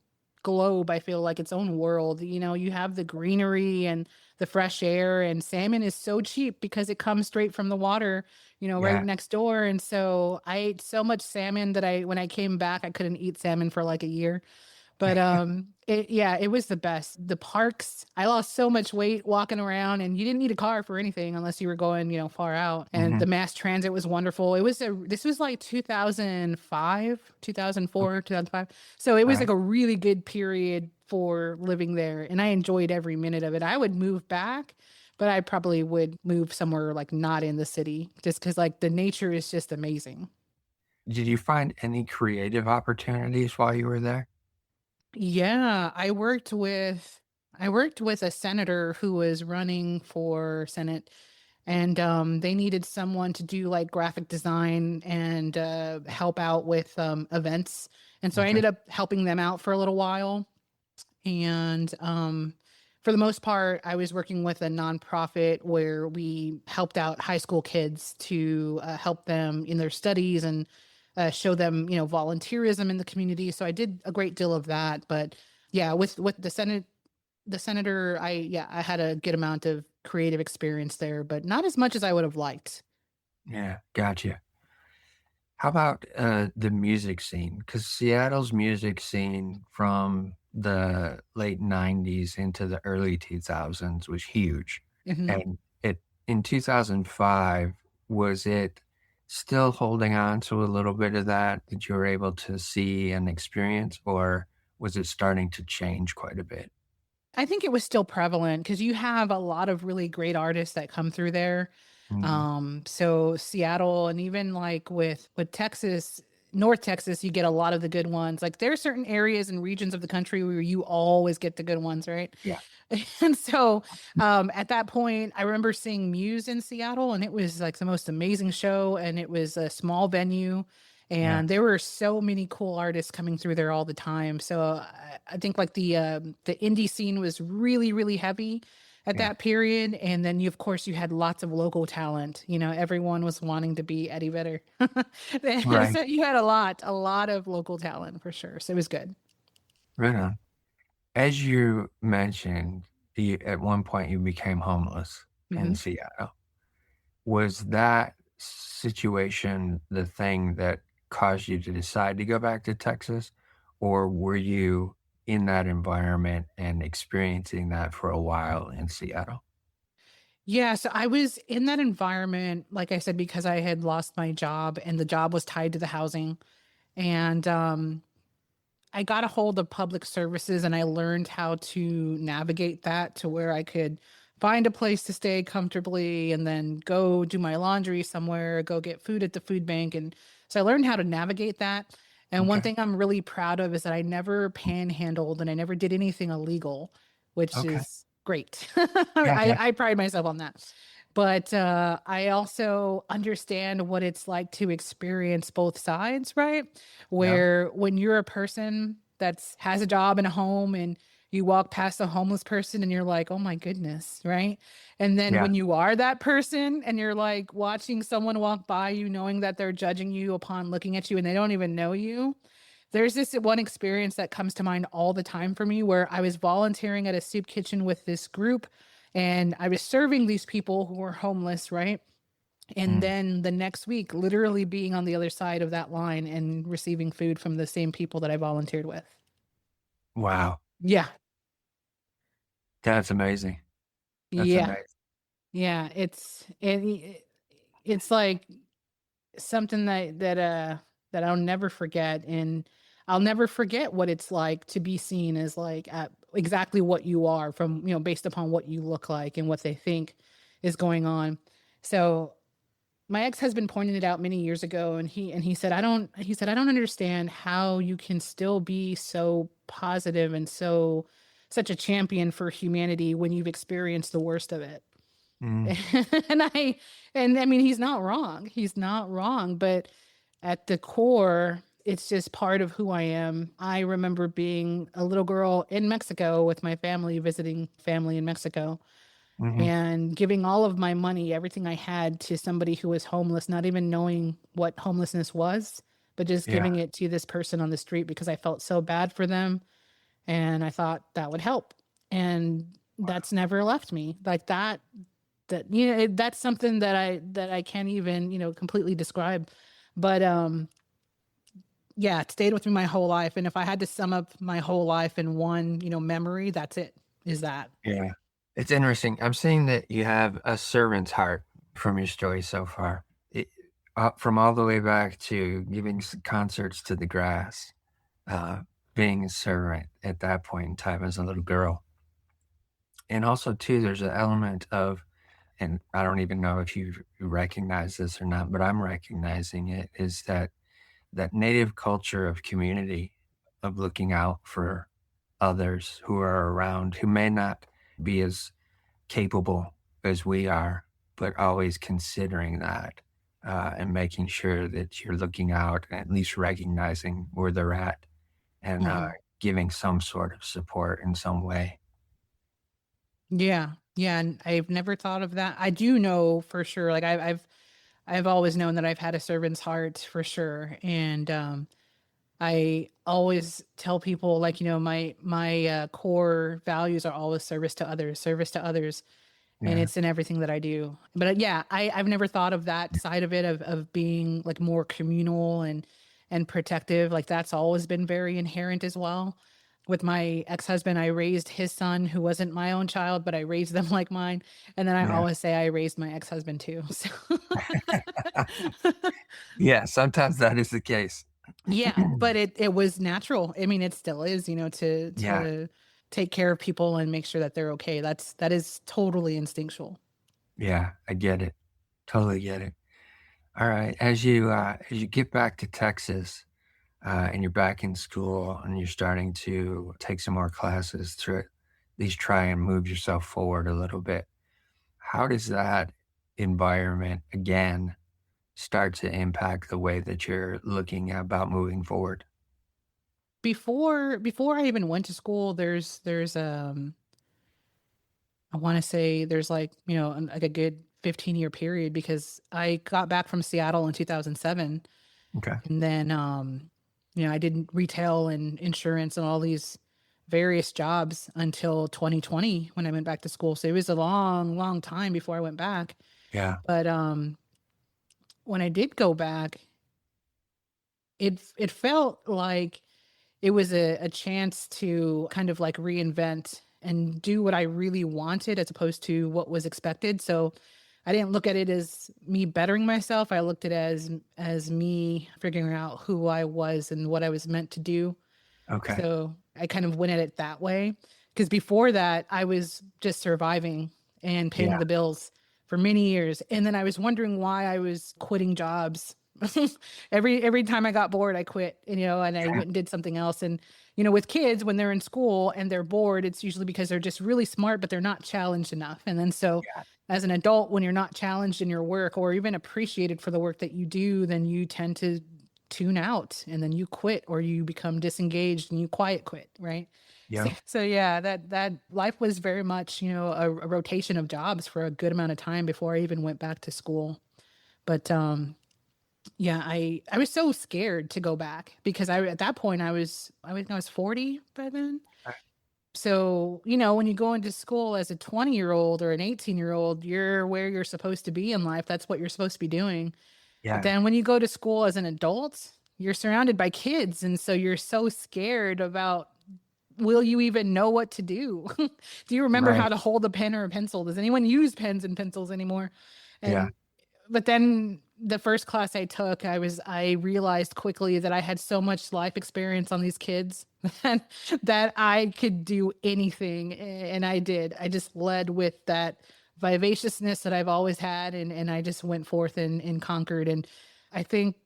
globe. I feel like its own world. You have the greenery and the fresh air, and salmon is so cheap because it comes straight from the water, right Yeah. next door. And so I ate so much salmon that when I came back, I couldn't eat salmon for like a year. But it was the best. The parks, I lost so much weight walking around, and you didn't need a car for anything unless you were going, far out. And the Mhm. mass transit was wonderful. This was like 2005, 2004, 2005. So it was like Right. a really good period for living there, and I enjoyed every minute of it. I would move back, but I probably would move somewhere like not in the city just because like the nature is just amazing. Did you find any creative opportunities while you were there? Yeah, I worked with a senator who was running for Senate, and they needed someone to do like graphic design and help out with events. And so I Okay. ended up helping them out for a little while. And for the most part, I was working with a nonprofit where we helped out high school kids to help them in their studies and show them, volunteerism in the community. So I did a great deal of that. But yeah, with the senator, I had a good amount of creative experience there, but not as much as I would have liked. Yeah, gotcha. How about the music scene? Because Seattle's music scene from the late 90s into the early 2000s was huge. Mhm. And it in 2005, was it still holding on to a little bit of that you were able to see and experience, or was it starting to change quite a bit? I think it was still prevalent because you have a lot of really great artists that come through there. Mhm. So Seattle and even like with Texas, North Texas, you get a lot of the good ones. Like there are certain areas and regions of the country where you always get the good ones, right? Yeah, And so at that point, I remember seeing Muse in Seattle, and it was like the most amazing show. And it was a small venue, yeah, and there were so many cool artists coming through there all the time. So I think like the indie scene was really, really heavy at yeah. that period. And then you, of course, you had lots of local talent. Everyone was wanting to be Eddie Vedder. Right, So you had a lot of local talent for sure. So it was good. right on. As you mentioned, at one point you became homeless in Mhm. Seattle. Was that situation the thing that caused you to decide to go back to Texas, or were you in that environment and experiencing that for a while in Seattle? Yeah, so I was in that environment, like I said, because I had lost my job and the job was tied to the housing. And I got a hold of public services and I learned how to navigate that to where I could find a place to stay comfortably and then go do my laundry somewhere, go get food at the food bank. And so I learned how to navigate that. And one Okay, thing I'm really proud of is that I never panhandled and I never did anything illegal, which okay. is great. Yeah, yeah, I pride myself on that. But I also understand what it's like to experience both sides, right? yeah, Where when you're a person that's has a job and a home and you walk past a homeless person and you're like, "Oh my goodness," right? And then yeah, when you are that person and you're like watching someone walk by you knowing that they're judging you upon looking at you and they don't even know you. There's this one experience that comes to mind all the time for me where I was volunteering at a soup kitchen with this group and I was serving these people who were homeless, right? And mm, then the next week, literally being on the other side of that line and receiving food from the same people that I volunteered with. wow, Yeah. that's amazing. That's Yeah. amazing. Yeah. It's like something that I'll never forget. And I'll never forget what it's like to be seen as like at exactly what you are from, based upon what you look like and what they think is going on. So my ex-husband pointed it out many years ago and he said I don't understand how you can still be so positive and such a champion for humanity when you've experienced the worst of it. Mm, and I mean he's not wrong, but at the core it's just part of who I am. I remember being a little girl in Mexico with my family, visiting family in Mexico, mhm, and giving all of my money, everything I had, to somebody who was homeless, not even knowing what homelessness was, but just yeah, giving it to this person on the street because I felt so bad for them and I thought that would help. And that's never left me. Like that's something that I can't even, completely describe. But yeah, it stayed with me my whole life. And if I had to sum up my whole life in one, memory, that's it. Is that. yeah. It's interesting. I'm seeing that you have a servant's heart from your story so far. It, from all the way back to giving concerts to the grass, uh, being a servant at that point in time as a little girl. And also, too, there's an element of, and I don't even know if you recognize this or not, but I'm recognizing it, is that native culture of community, of looking out for others who are around who may not be as capable as we are, but always considering that and making sure that you're looking out and at least recognizing where they're at and Mhm. giving some sort of support in some way. Yeah. Yeah, and I've never thought of that. I do know for sure, like, I've always known that I've had a servant's heart for sure, and, I always tell people, like, core values are always service to others, and Yeah, it's in everything that I do. But, yeah, I've never thought of that side of it, of being, like, more communal and protective. Like, that's always been very inherent as well. With my ex-husband, I raised his son, who wasn't my own child, but I raised them like mine, and then I yeah, always say I raised my ex-husband too, so yeah. Sometimes that is the case. yeah, but it was natural. I mean, it still is, Yeah, to take care of people and make sure that they're okay. That is totally instinctual. yeah. I get it. Totally get it. All right. As you get back to Texas, and you're back in school and you're starting to take some more classes to at least try and move yourself forward a little bit. How does that environment again start to impact the way that you're looking about moving forward? Before I even went to school, I wanna say there's, like, like a good 15-year period, because I got back from Seattle in 2007, Okay. and then, I did retail and insurance and all these various jobs until 2020 when I went back to school. So it was a long, long time before I went back. Yeah. But, when I did go back, it felt like it was a chance to kind of, like, reinvent and do what I really wanted as opposed to what was expected. So I didn't look at it as me bettering myself. I looked at it as me figuring out who I was and what I was meant to do. Okay. So I kind of went at it that way. Because before that, I was just surviving and paying Yeah. the bills for many years. And then I was wondering why I was quitting jobs. Every time I got bored, I quit, and I Yeah. went and did something else. And, with kids, when they're in school and they're bored, it's usually because they're just really smart, but they're not challenged enough. And then so Yeah. as an adult, when you're not challenged in your work or even appreciated for the work that you do, then you tend to tune out, and then you quit or you become disengaged and you quiet quit, right? So, Yep. so yeah, that life was very much, a rotation of jobs for a good amount of time before I even went back to school. But yeah, I was so scared to go back because at that point I was 40 by then. So, when you go into school as a 20-year-old or an 18-year-old, you're where you're supposed to be in life. That's what you're supposed to be doing. But Yeah. then when you go to school as an adult, you're surrounded by kids, and so you're so scared about, will you even know what to do? Do you remember how Right. to hold a pen or a pencil? Does anyone use pens and pencils anymore? Yeah. And but then the first class I took, I realized quickly that I had so much life experience on these kids that I could do anything, and I did. I just led with that vivaciousness that I've always had, and I just went forth and conquered. And I think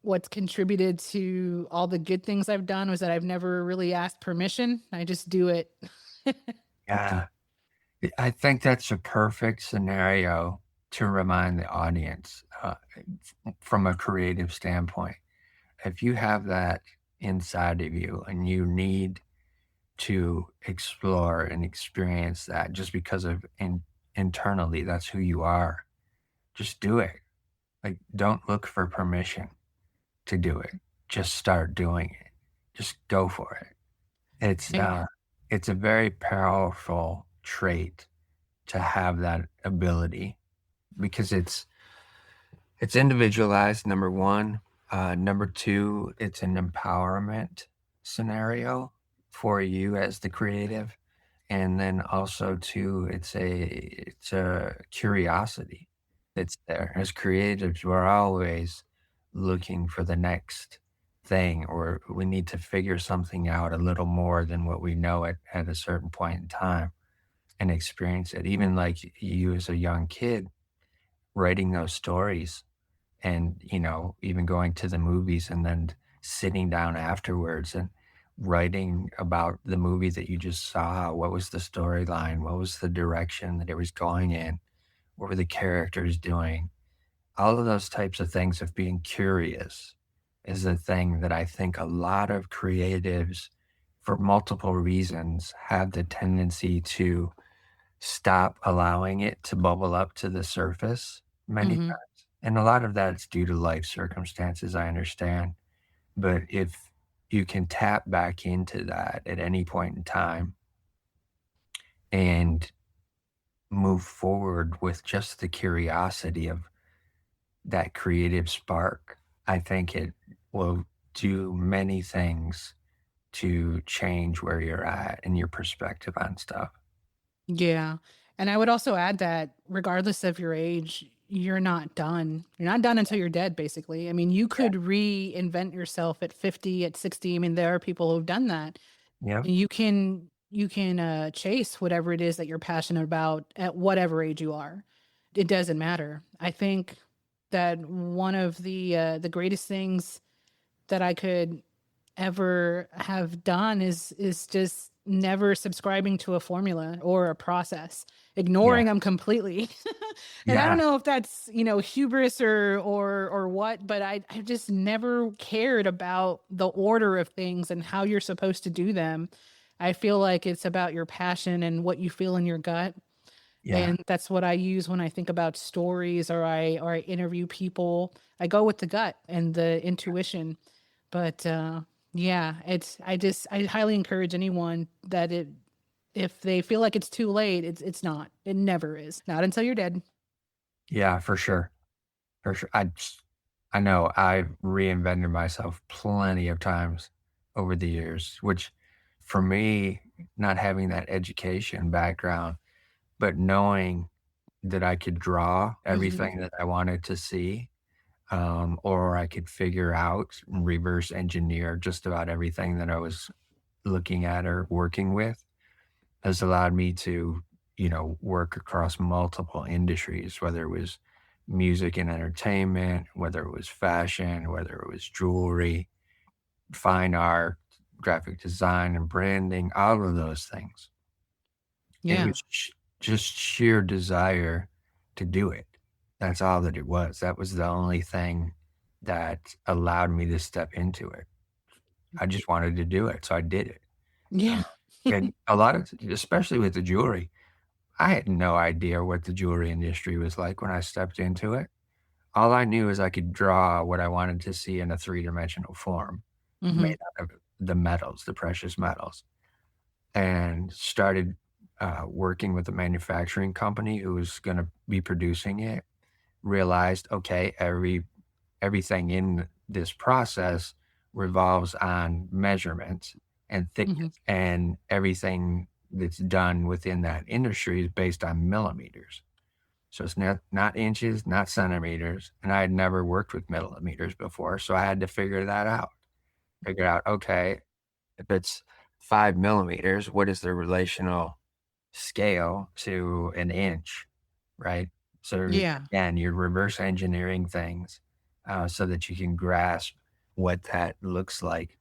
what's contributed to all the good things I've done was that I've never really asked permission. I just do it. Yeah. I think that's a perfect scenario to remind the audience from a creative standpoint. If you have that inside of you and you need to explore and experience that just because of internally that's who you are, just do it. Like, don't look for permission to do it. Just start doing it. Just go for it. It's Hey, uh, it's a very powerful trait to have that ability because it's individualized, number one. Number two, it's an empowerment scenario for you as the creative. And then also too, it's a curiosity that's there. As creatives, we're always looking for the next thing, or we need to figure something out a little more than what we know at a certain point in time and experience it. Even like you as a young kid writing those stories and, even going to the movies and then sitting down afterwards and writing about the movie that you just saw. What was the storyline? What was the direction that it was going in? What were the characters doing? All of those types of things of being curious is a thing that I think a lot of creatives, for multiple reasons, have the tendency to stop allowing it to bubble up to the surface many Mhm. times. And a lot of that's due to life circumstances, I understand. But if you can tap back into that at any point in time and move forward with just the curiosity of that creative spark, I think it will do many things to change where you're at and your perspective on stuff. Yeah. And I would also add that regardless of your age, you're not done. You're not done until you're dead, basically. I mean, you could reinvent yourself at 50, at 60. I mean, there are people who've done that. Yeah. And you can chase whatever it is that you're passionate about at whatever age you are. It doesn't matter. I think that one of the greatest things that I could ever have done is just never subscribing to a formula or a process, Yeah. ignoring them completely. And I don't Yeah. know if that's, hubris or what, but I just never cared about the order of things and how you're supposed to do them. I feel like it's about your passion and what you feel in your gut. Yeah. And that's what I use when I think about stories or I interview people. I go with the gut and the intuition. But yeah, I highly encourage anyone that it if they feel like it's too late, it's not. It never is. Not until you're dead. Yeah, for sure. For sure. I know I've reinvented myself plenty of times over the years, which for me, not having that education background, but knowing that I could draw Mhm. everything that I wanted to see, or I could figure out and reverse engineer just about everything that I was looking at or working with, has allowed me to, work across multiple industries, whether it was music and entertainment, whether it was fashion, whether it was jewelry, fine art, graphic design and branding, all of those things. It Yeah. was just sheer desire to do it. That's all that it was. That was the only thing that allowed me to step into it. I just wanted to do it, so I did it. Yeah. Um, and a lot of especially with the jewelry, I had no idea what the jewelry industry was like when I stepped into it. All I knew is I could draw what I wanted to see in a three-dimensional form made Mhm. out of the metals, the precious metals, and started, working with a manufacturing company who was gonna be producing it, realized, okay, everything in this process revolves on measurements and Mhm. thickness, and everything that's done within that industry is based on millimeters. So it's not inches, not centimeters, and I had never worked with millimeters before, so I had to figure that out. Figure out, okay, if it's 5 millimeters, what is the relational scale to an inch, right? So Yeah. again, you're reverse engineering things, so that you can grasp what that looks like.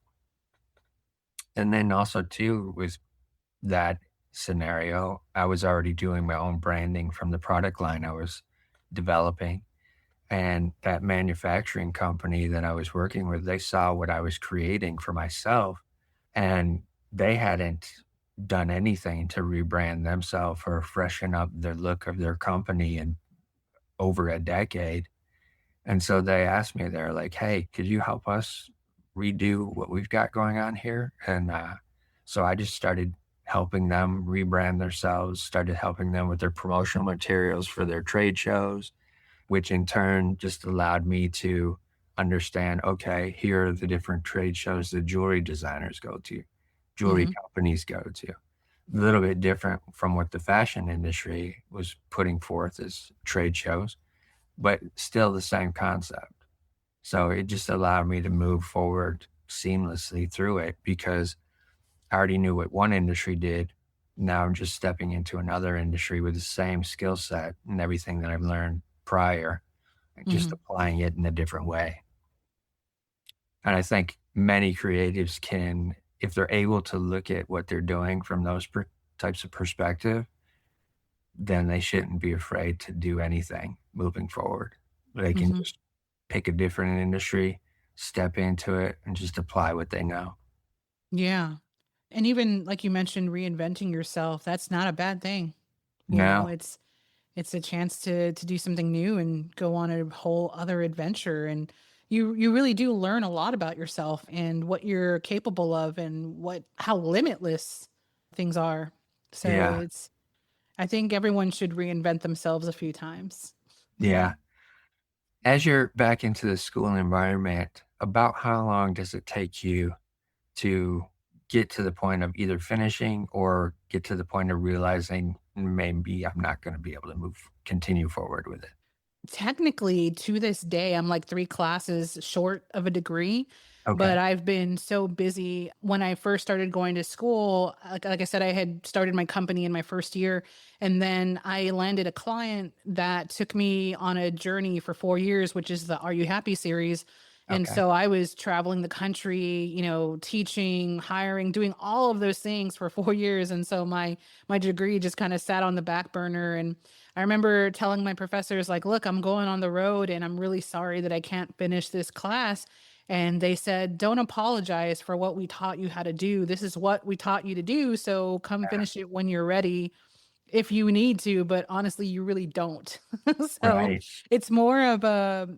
And then also too, with that scenario, I was already doing my own branding from the product line I was developing. And that manufacturing company that I was working with, they saw what I was creating for myself, and they hadn't done anything to rebrand themselves or freshen up the look of their company in over a decade. And so they asked me, they're like, "Hey, could you help us redo what we've got going on here?" And so I just started helping them rebrand themselves, started helping them with their promotional materials for their trade shows, which in turn just allowed me to understand, okay, here are the different trade shows that jewelry designers go to, jewelry Mhm. companies go to. A little bit different from what the fashion industry was putting forth as trade shows, but still the same concept. So it just allowed me to move forward seamlessly through it because I already knew what one industry did. Now I'm just stepping into another industry with the same skill set and everything that I've learned prior, just Mhm. applying it in a different way. And I think many creatives can, if they're able to look at what they're doing from those types of perspective, then they shouldn't be afraid to do anything moving forward. They can Hmm. just pick a different industry, step into it, and just apply what they know. Yeah. And even like you mentioned, reinventing yourself, that's not a bad thing. You know, No, it's a chance to do something new and go on a whole other adventure. And you really do learn a lot about yourself and what you're capable of and what how limitless things are. So yeah, it's I think everyone should reinvent themselves a few times. yeah. As you're back into the school environment, about how long does it take you to get to the point of either finishing or get to the point of realizing maybe I'm not going to be able to continue forward with it? Technically, to this day, I'm like 3 classes short of a degree, Okay. but I've been so busy. When I first started going to school, like I said, I had started my company in my first year, and then I landed a client that took me on a journey for 4 years, which is the Are You Happy series. And Okay. so I was traveling the country, teaching, hiring, doing all of those things for 4 years, and so my degree just kind of sat on the back burner. And I remember telling my professors, like, look, I'm going on the road and I'm really sorry that I can't finish this class. And they said, don't apologize for what we taught you how to do. This is what we taught you to do. So come Yeah. finish it when you're ready if you need to, but honestly, you really don't. So Right. it's more of a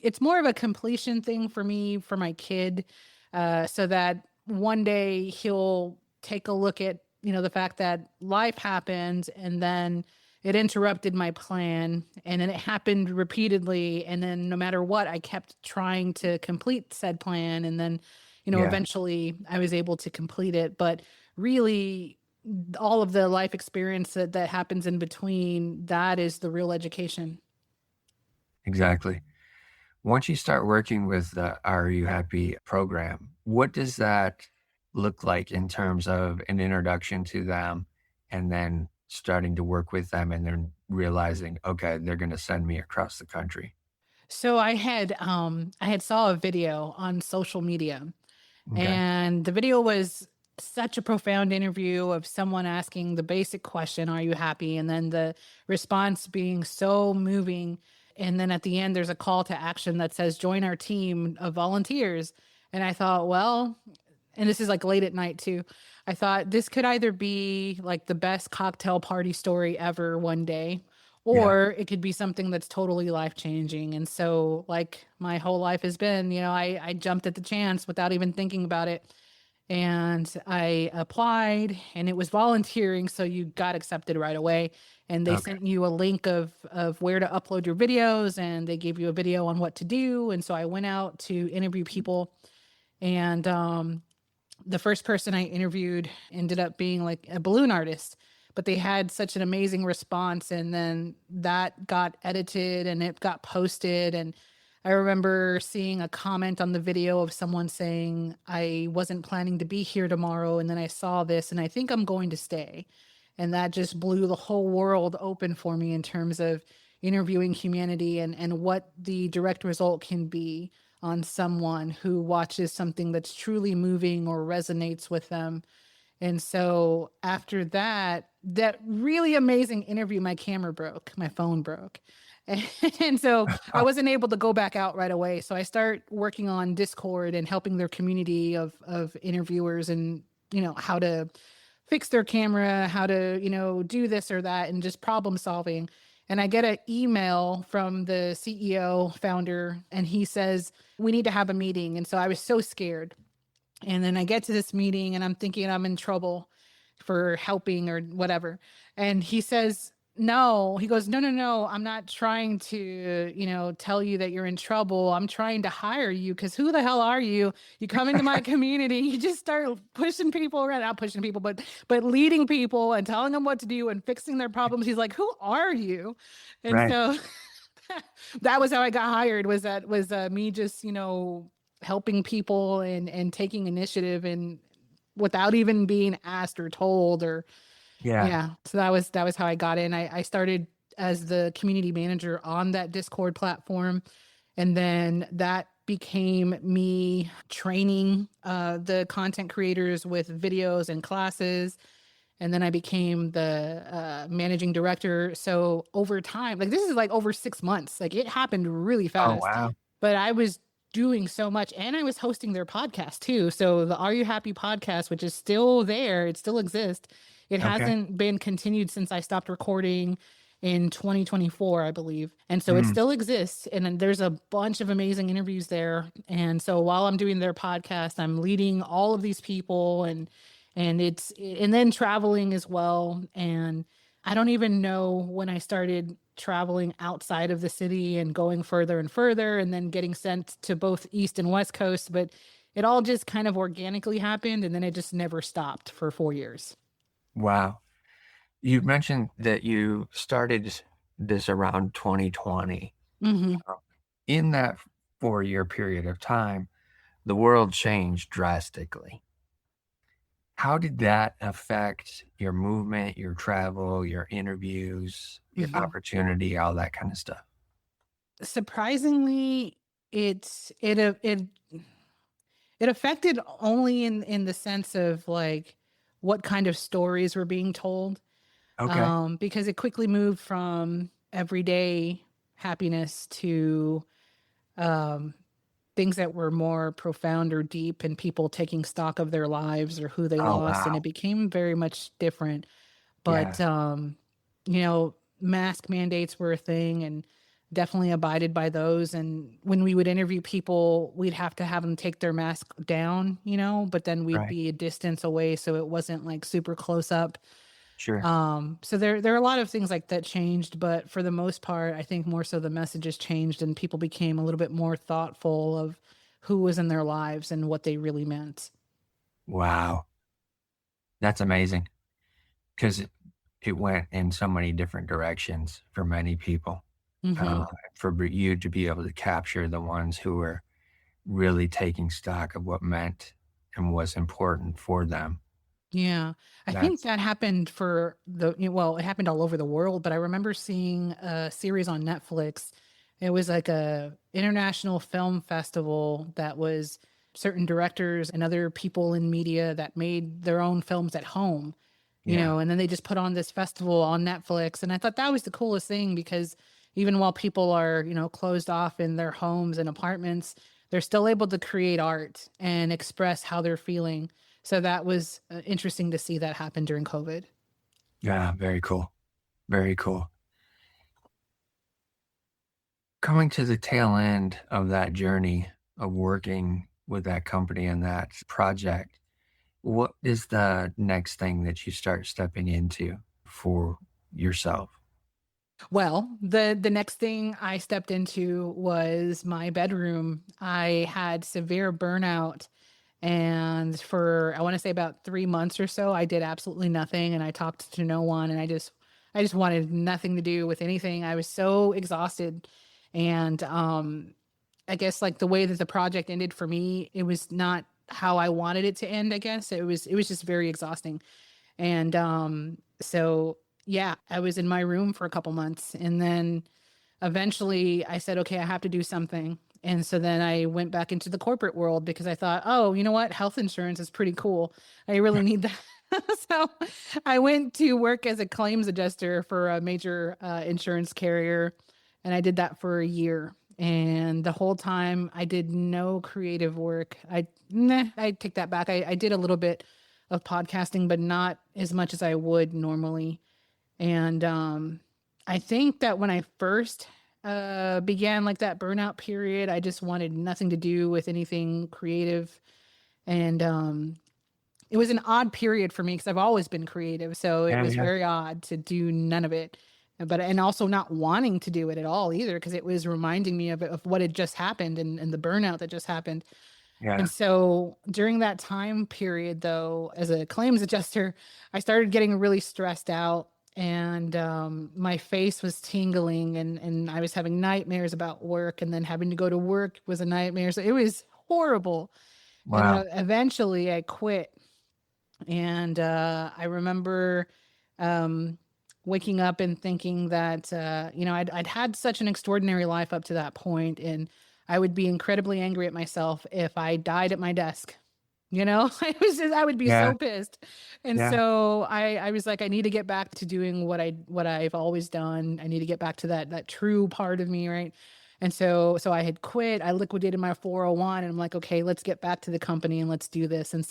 it's more of a completion thing for me, for my kid, so that one day he'll take a look at, the fact that life happened and then it interrupted my plan and then it happened repeatedly. And then no matter what, I kept trying to complete said plan. And then, Yeah. eventually I was able to complete it. But really, all of the life experience that happens in between, that is the real education. Exactly. Once you start working with the Are You Happy program, what does that look like in terms of an introduction to them and then starting to work with them and then realizing, okay, they're going to send me across the country? So I had saw a video on social media, Okay. and the video was such a profound interview of someone asking the basic question, are you happy? And then the response being so moving. And then at the end, there's a call to action that says, join our team of volunteers. And I thought, well, and this is like late at night too. I thought this could either be like the best cocktail party story ever one day, Yeah. or it could be something that's totally life changing. And so, like my whole life has been, I jumped at the chance without even thinking about it. And I applied, and it was volunteering. So you got accepted right away. And they Okay. sent you a link of where to upload your videos, and they gave you a video on what to do. And so I went out to interview people. And the first person I interviewed ended up being like a balloon artist, but they had such an amazing response. And then that got edited and it got posted. And I remember seeing a comment on the video of someone saying, I wasn't planning to be here tomorrow. And then I saw this and I think I'm going to stay. And that just blew the whole world open for me in terms of interviewing humanity and what the direct result can be on someone who watches something that's truly moving or resonates with them. And so after that really amazing interview, my camera broke, my phone broke. And so I wasn't able to go back out right away. So I start working on Discord and helping their community of interviewers and, how to fix their camera, how to, do this or that, and just problem solving. And I get an email from the CEO founder, and he says, we need to have a meeting. And so I was so scared. And then I get to this meeting and I'm thinking I'm in trouble for helping or whatever. And he says, no, he goes, no, no, no. I'm not trying to, tell you that you're in trouble. I'm trying to hire you because who the hell are you? You come into my community, you just start pushing people around, not pushing people, but leading people and telling them what to do and fixing their problems. He's like, who are you? And Right. so that was how I got hired, was me just, helping people and taking initiative and without even being asked or told or Yeah. yeah. So that was how I got in. I started as the community manager on that Discord platform. And then that became me training the content creators with videos and classes. And then I became the managing director. So over time, like this is like over 6 months, like it happened really Oh, fast. wow. But I was doing so much, and I was hosting their podcast too. So the Are You Happy podcast, which is still there, it still exists. It Okay. hasn't been continued since I stopped recording in 2024, I believe. And so it Mm, still exists. And then there's a bunch of amazing interviews there. And so while I'm doing their podcast, I'm leading all of these people, and then traveling as well. And I don't even know when I started traveling outside of the city and going further and further, and then getting sent to both East and West Coast. But it all just kind of organically happened. And then it just never stopped for 4 years. wow. You mentioned that you started this around 2020. Hmm. Uh, In that 4-year period of time, the world changed drastically. How did that affect your movement, your travel, your interviews, your Hmm. opportunity, all that kind of stuff? Surprisingly, it affected only in the sense of like what kind of stories were being told, Okay. because it quickly moved from everyday happiness to um, things that were more profound or deep, and people taking stock of their lives or who they Oh, lost, and wow. it became very much different. Yeah, But you know, mask mandates were a thing, and definitely abided by those. And when we would interview people, we'd have to have them take their mask down, but then we'd right. be a distance away, so it wasn't like super close up. Sure. So there are a lot of things like that changed, but for the most part, I think more so the messages changed, and people became a little bit more thoughtful of who was in their lives and what they really meant. Wow. That's amazing because it went in so many different directions for many people. Hmm. Uh, for you to be able to capture the ones who were really taking stock of what meant and was important for them. Yeah, I think That's that happened for well, it happened all over the world, but I remember seeing a series on Netflix. It was like a international film festival that was certain directors and other people in media that made their own films at home, yeah, and then they just put on this festival on Netflix. And I thought that was the coolest thing, because even while people are, closed off in their homes and apartments, they're still able to create art and express how they're feeling. So that was interesting to see that happen during COVID. yeah, very cool. Very cool. Coming to the tail end of that journey of working with that company and that project, what is the next thing that you start stepping into for yourself? Well, the next thing I stepped into was my bedroom. I had severe burnout, and for I want to say about 3 months or so, I did absolutely nothing, and I talked to no one, and I just wanted nothing to do with anything. I was so exhausted. And I guess like the way that the project ended for me, it was not how I wanted it to end, I guess. It was just very exhausting. And so yeah, I was in my room for a couple months, and then eventually I said, okay, I have to do something. And so then I went back into the corporate world, because I thought, oh, you know what? Health insurance is pretty cool. I really need that. So I went to work as a claims adjuster for a major insurance carrier. And I did that for a year. And the whole time I did no creative work. I take that back. I did a little bit of podcasting, but not as much as I would normally. And I think that when I first began like that burnout period, I just wanted nothing to do with anything creative. And it was an odd period for me, because I've always been creative. So it Yeah, was yeah, very odd to do none of it. And also not wanting to do it at all either, because it was reminding me of what had just happened, and the burnout that just happened. And yeah. so during that time period, though, as a claims adjuster, I started getting really stressed out, and my face was tingling, and I was having nightmares about work, and then having to go to work was a nightmare. So it was horrible. And then Wow. eventually I quit. And I remember um, waking up and thinking that, I'd had such an extraordinary life up to that point, and I would be incredibly angry at myself if I died at my desk. You know, I would be Yeah. so pissed. And Yeah. so I was like, I need to get back to doing what I've always done. I need to get back to that true part of me, right? And so I had quit. I liquidated my 401 and I'm like, okay, let's get back to the company and let's do this. And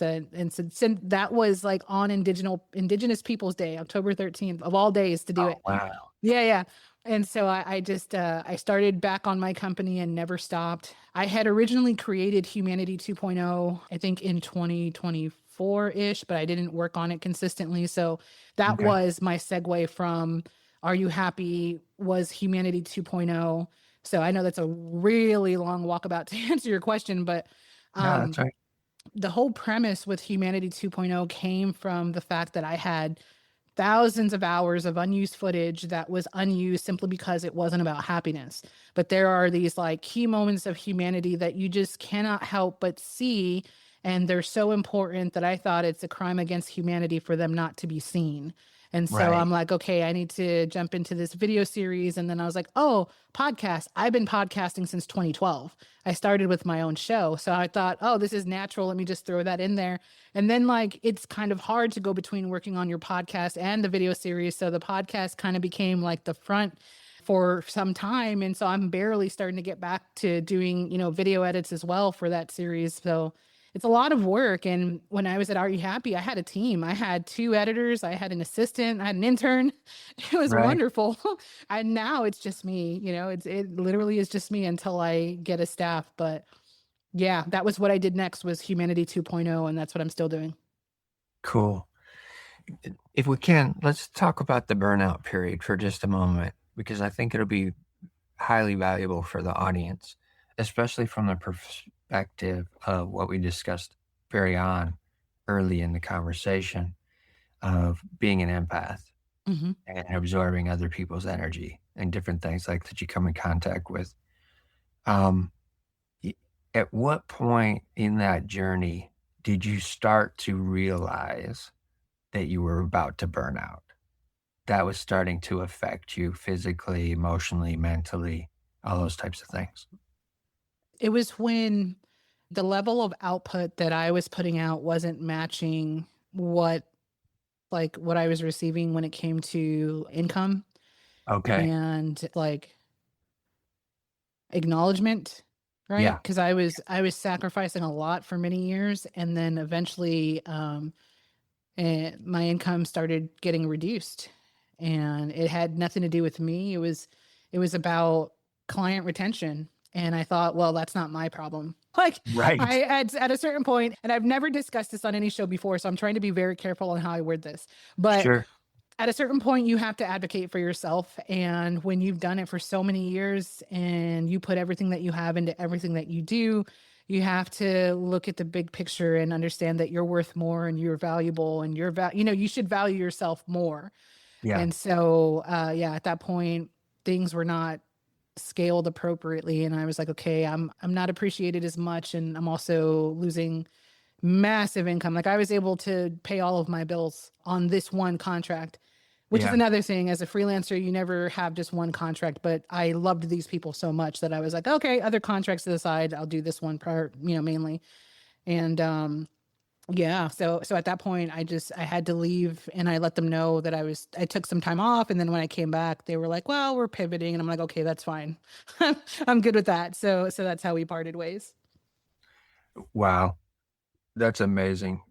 that was like on Indigenous Peoples Day, October 13th of all days to do Oh, it. wow. Yeah, yeah. And so I just I started back on my company and never stopped. I had originally created Humanity 2.0, I think in 2024-ish, but I didn't work on it consistently. So that Okay. was my segue from Are You Happy was Humanity 2.0. So I know that's a really long walkabout to answer your question, but No, that's um right. the whole premise with Humanity 2.0 came from the fact that I had thousands of hours of unused footage that was unused simply because it wasn't about happiness. But there are these like key moments of humanity that you just cannot help but see. And they're so important that I thought it's a crime against humanity for them not to be seen. And so Right. I'm like, okay, I need to jump into this video series. And then I was like, oh, podcast. I've been podcasting since 2012. I started with my own show. So I thought, oh, this is natural. Let me just throw that in there. And then, like, it's kind of hard to go between working on your podcast and the video series. So the podcast kind of became like the front for some time. And so I'm barely starting to get back to doing, video edits as well for that series. So it's a lot of work. And when I was at Are You Happy, I had a team. I had two editors, I had an assistant, I had an intern. It was Right. wonderful. And now it's just me, it literally is just me until I get a staff. But yeah, that was what I did next was Humanity 2.0, and that's what I'm still doing. Cool. If we can, let's talk about the burnout period for just a moment, because I think it'll be highly valuable for the audience, especially from the perspective of what we discussed very early in the conversation of being an empath Hmm. and absorbing other people's energy and different things like that you come in contact with. Um, at what point in that journey did you start to realize that you were about to burn out? That was starting to affect you physically, emotionally, mentally, all those types of things. It was when the level of output that I was putting out wasn't matching what I was receiving when it came to income Okay. and like acknowledgement, right? Yeah. Because I was sacrificing a lot for many years, and then eventually my income started getting reduced, and it had nothing to do with me. It was about client retention, and I thought, well, that's not my problem. Like Right. I at a certain point, and I've never discussed this on any show before, so I'm trying to be very careful on how I word this. But Sure. at a certain point, you have to advocate for yourself, and when you've done it for so many years and you put everything that you have into everything that you do, you have to look at the big picture and understand that you're worth more and you're valuable and you should value yourself more. Yeah. And so yeah, at that point things were not scaled appropriately, and I was like, okay, I'm not appreciated as much, and I'm also losing massive income. Like I was able to pay all of my bills on this one contract, which is Yeah. another thing. As a freelancer, you never have just one contract, but I loved these people so much that I was like, okay, other contracts to the side, I'll do this one prior, mainly. And yeah, so at that point I had to leave, and I let them know that I took some time off, and then when I came back they were like, well, we're pivoting, and I'm like, okay, that's fine. I'm good with that. So that's how we parted ways. Wow. That's amazing.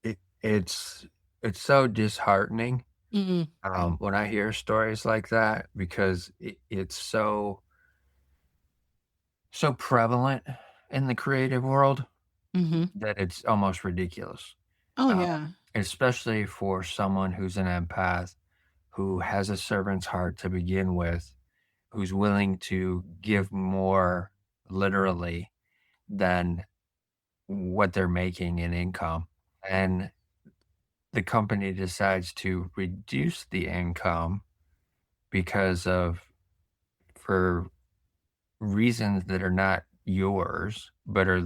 It, it's it's so disheartening Mm-hmm. when I hear stories like that because it's so prevalent in the creative world Mm-hmm. that it's almost ridiculous. Oh Uh, yeah. Especially for someone who's an empath, who has a servant's heart to begin with, who's willing to give more literally than what they're making in income. And the company decides to reduce the income because of for reasons that are not yours, but are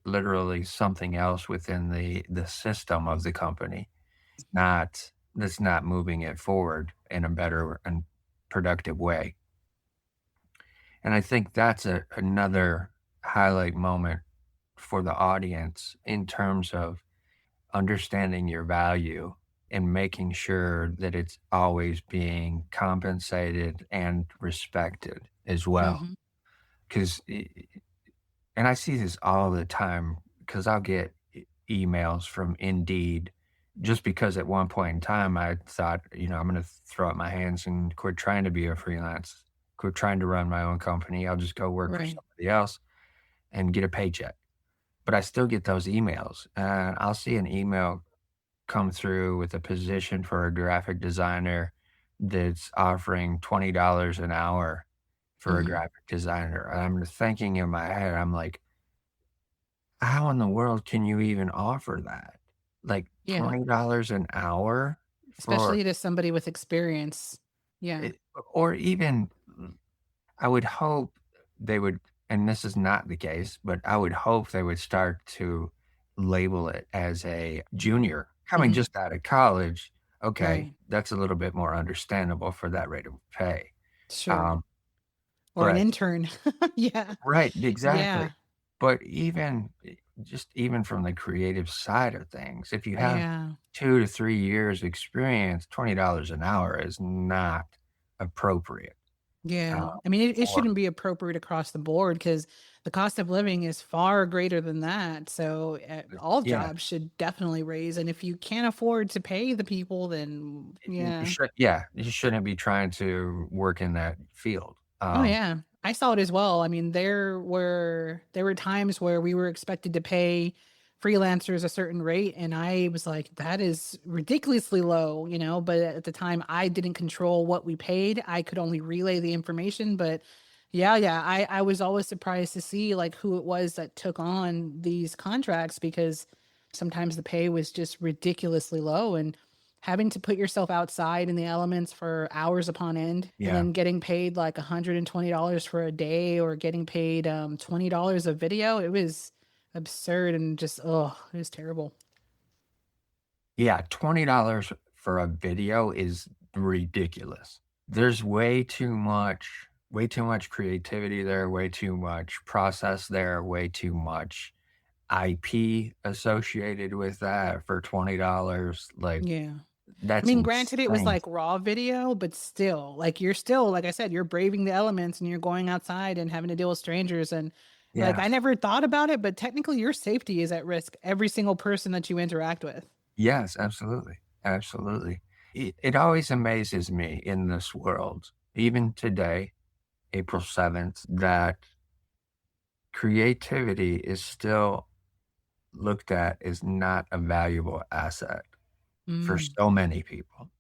literally something else within the system of the company, not that's not moving it forward in a better and productive way. And I think that's another highlight moment for the audience in terms of understanding your value and making sure that it's always being compensated and respected as well. Mhm. Because, and I see this all the time because I'll get emails from Indeed just because at one point in time I thought, I'm going to throw up my hands and quit trying to be a freelance, quit trying to run my own company. I'll just go work for Right. somebody else and get a paycheck. But I still get those emails, and I'll see an email come through with a position for a graphic designer that's offering $20 an hour for a Mhm. graphic designer. And I'm thinking in my head, I'm like, how in the world can you even offer that? Like Yeah. $20 an hour for Especially to somebody with experience. Yeah. it, or even I would hope they would, and this is not the case, but I would hope they would start to label it as a junior coming Mhm. just out of college. Okay, Right. that's a little bit more understandable for that rate of pay. Sure. Um, Or an but intern. Yeah. right, exactly. Yeah. But even just even from the creative side of things, if you have Yeah. 2 to 3 years experience, $20 an hour is not appropriate, uh, Yeah. I mean, it for shouldn't be appropriate across the board because the cost of living is far greater than that. So all yeah. jobs should definitely raise. And if you can't afford to pay the people, then You yeah. should yeah, you shouldn't be trying to work in that field. Oh yeah. I saw it as well. I mean, there were times where we were expected to pay freelancers a certain rate and I was like that is ridiculously low, but at the time I didn't control what we paid. I could only relay the information, but yeah, I was always surprised to see like who it was that took on these contracts because sometimes the pay was just ridiculously low and having to put yourself outside in the elements for hours upon end and Yeah. then getting paid like $120 for a day or getting paid $20 a video, it was absurd and just oh, it was terrible. Yeah, $20 for a video is ridiculous. There's way too much creativity there, way too much process there, way too much IP associated with that for $20, like, Yeah. I that's mean, granted, it was insane. like raw video, but still, like you're still, like I said, you're braving the elements and you're going outside and having to deal with strangers. And like I Yes. never thought about it, but technically your safety is at risk. Every single person that you interact with. Yes, absolutely, absolutely. It always amazes me in this world, even today, April 7th, that creativity is still looked at as not a valuable asset for Mm, so many people.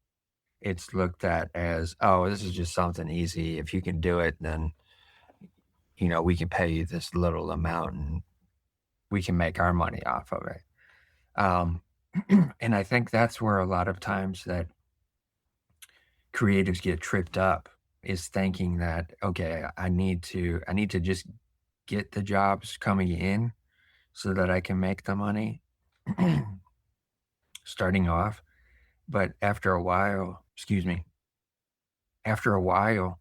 It's looked at as, "Oh, this is just something easy. If you can do it, then, we can pay you this little amount and we can make our money off of it." Um, and I think that's where a lot of times that creatives get tripped up is thinking that, "Okay, I need to just get the jobs coming in so that I can make the money starting off." But after a while, excuse me, after a while,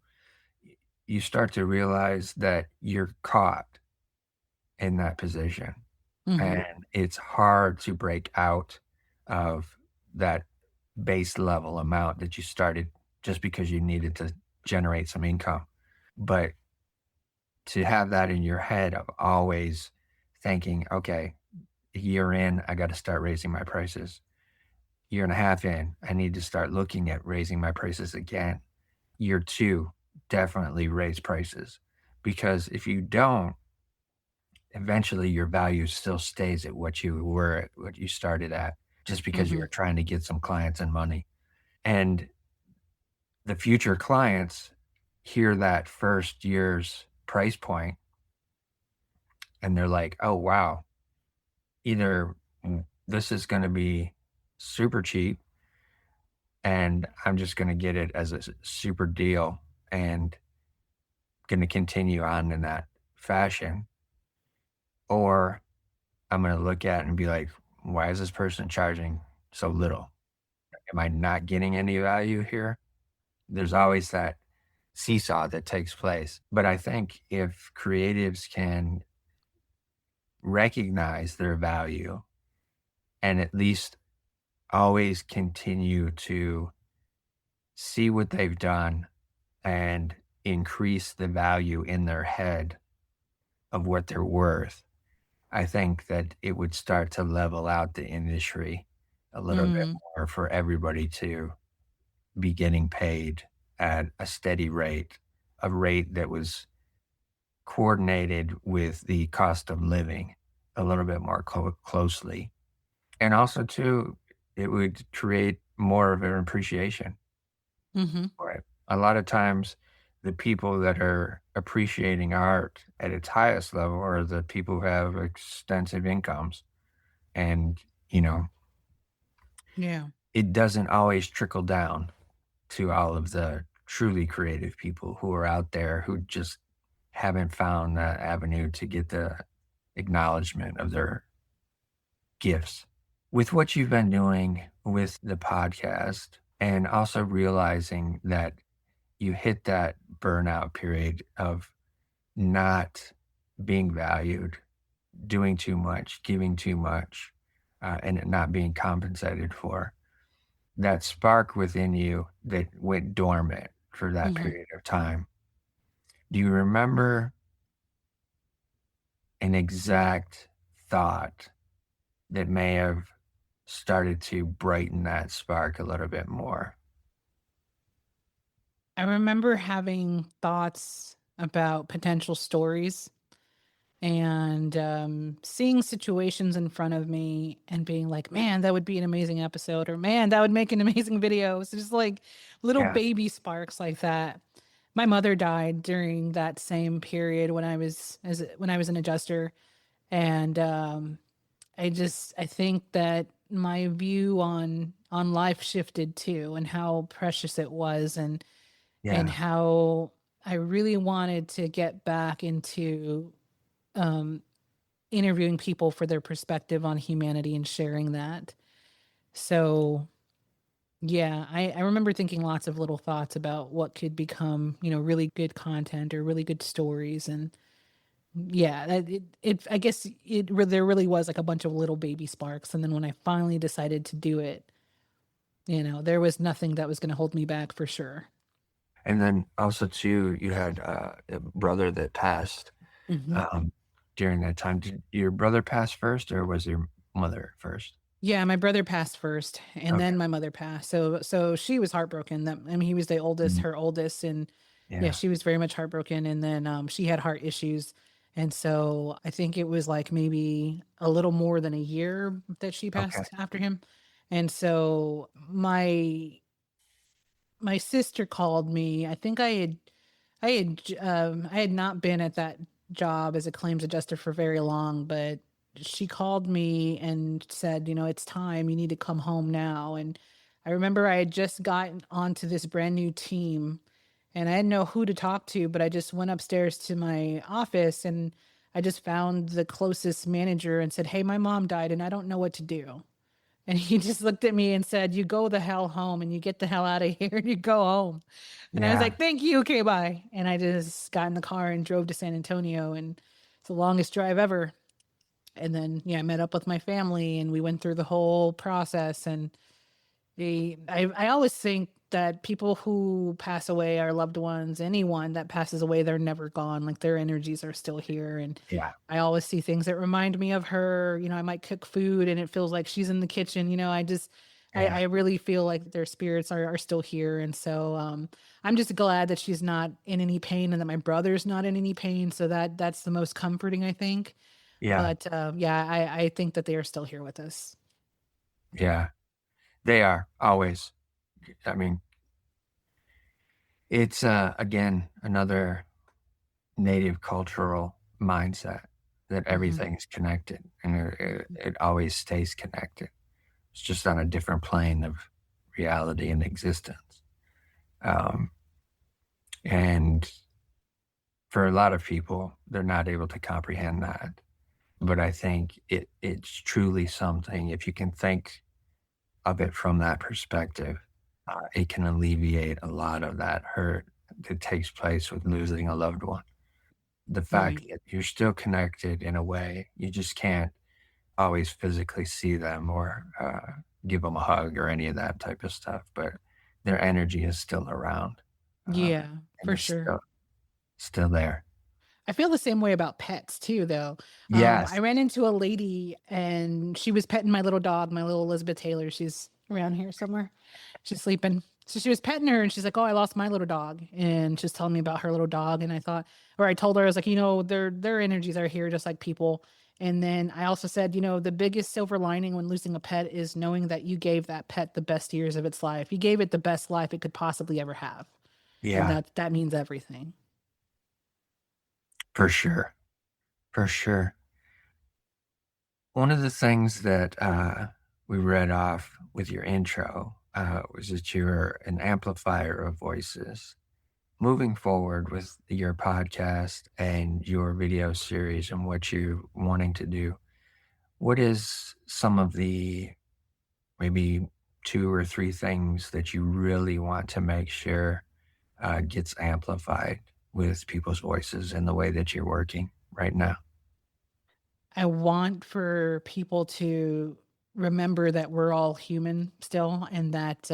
you start to realize that you're caught in that position, hmm. and it's hard to break out of that base level amount that you started just because you needed to generate some income. But to have that in your head of always thinking, "Okay, a year in, I gotta start raising my prices. Year and a half in, I need to start looking at raising my prices again. Year 2, definitely raise prices." Because if you don't, eventually your value still stays at what you were at, what you started at, just because you Hmm. were trying to get some clients and money. And the future clients hear that first year's price point and they're like, "Oh, wow, either this is gonna be super cheap and I'm just gonna get it as a super deal and gonna continue on in that fashion, or I'm gonna look at it and be like, why is this person charging so little? Am I not getting any value here?" There's always that seesaw that takes place. But I think if creatives can recognize their value and at least always continue to see what they've done and increase the value in their head of what they're worth, I think that it would start to level out the industry a little bit Mm, more for everybody to be getting paid at a steady rate, a rate that was coordinated with the cost of living a little bit more closely. And also, too, it would create more of an appreciation mhm. for it. A lot of times, the people that are appreciating art at its highest level are the people who have extensive incomes. And, you know, Yeah. it doesn't always trickle down to all of the truly creative people who are out there who just haven't found that avenue to get the acknowledgement of their gifts. With what you've been doing with the podcast and also realizing that you hit that burnout period of not being valued, doing too much, giving too much, and it not being compensated for, that spark within you that went dormant for that Mhm. period of time. Do you remember an exact thought that may have started to brighten that spark a little bit more? I remember having thoughts about potential stories and seeing situations in front of me and being like, man, that would be an amazing episode, or man, that would make an amazing video. So just like little Yeah. baby sparks like that. My mother died during that same period when I was an adjuster, and I think that my view on life shifted too, and how precious it was, and Yeah. how I really wanted to get back into um, interviewing people for their perspective on humanity and sharing that. So, yeah, I remember thinking lots of little thoughts about what could become, really good content or really good stories. And yeah, I guess there really was like a bunch of little baby sparks. And then when I finally decided to do it, there was nothing that was going to hold me back for sure. And then also too, you had a brother that passed Mhm. um, during that time. Did your brother pass first, or was your mother first? Yeah, my brother passed first, and Okay. then my mother passed. So she was heartbroken. That I mean, he was the oldest, Mm, her oldest, and yeah, yeah. she was very much heartbroken. And then she had heart issues, and so I think it was like maybe a little more than a year that she Okay. passed after him. And so my sister called me. I think I had not been at that job as a claims adjuster for very long, but she called me and said, it's time. You need to come home now. And I remember I had just gotten onto this brand new team and I didn't know who to talk to, but I just went upstairs to my office and I just found the closest manager and said, "Hey, my mom died and I don't know what to do." And he just looked at me and said, "You go the hell home and you get the hell out of here and you go home." And I was Yeah. like, "Thank you. Okay, bye." And I just got in the car and drove to San Antonio, and it's the longest drive ever. And then, yeah, I met up with my family and we went through the whole process. And I always think that people who pass away, our loved ones, anyone that passes away, they're never gone. Like their energies are still here. And Yeah. I always see things that remind me of her. I might cook food and it feels like she's in the kitchen. I Yeah. really feel like their spirits are still here. And so I'm just glad that she's not in any pain and that my brother's not in any pain. So that's the most comforting, I think. Yeah. But yeah, I think that they are still here with us. Yeah. They are always. I mean, it's again another native cultural mindset that Hmm. everything's connected and it always stays connected. It's just on a different plane of reality and existence. Um, and for a lot of people, they're not able to comprehend that. But I think it's truly something. If you can think of it from that perspective, it can alleviate a lot of that hurt that takes place with losing a loved one. The fact Right. that you're still connected in a way, you just can't always physically see them or give them a hug or any of that type of stuff, but their energy is still around, uh, Yeah, and for it's sure. still there. I feel the same way about pets too, though. I Yes. ran into a lady and she was petting my little dog, my little Elizabeth Taylor. She's around here somewhere. She's sleeping. So she was petting her and she's like, "Oh, I lost my little dog." And she's telling me about her little dog. And I thought, or I told her, I was like, their energies are here just like people. And then I also said, the biggest silver lining when losing a pet is knowing that you gave that pet the best years of its life. You gave it the best life it could possibly ever have. And Yeah, that means everything. for sure. For sure. One of the things that we read off with your intro was that you're an amplifier of voices. Moving forward with your podcast and your video series and what you're wanting to do, what is some of the maybe two or three things that you really want to make sure gets amplified with people's voices in the way that you're working right now? I want for people to remember that we're all human still, and that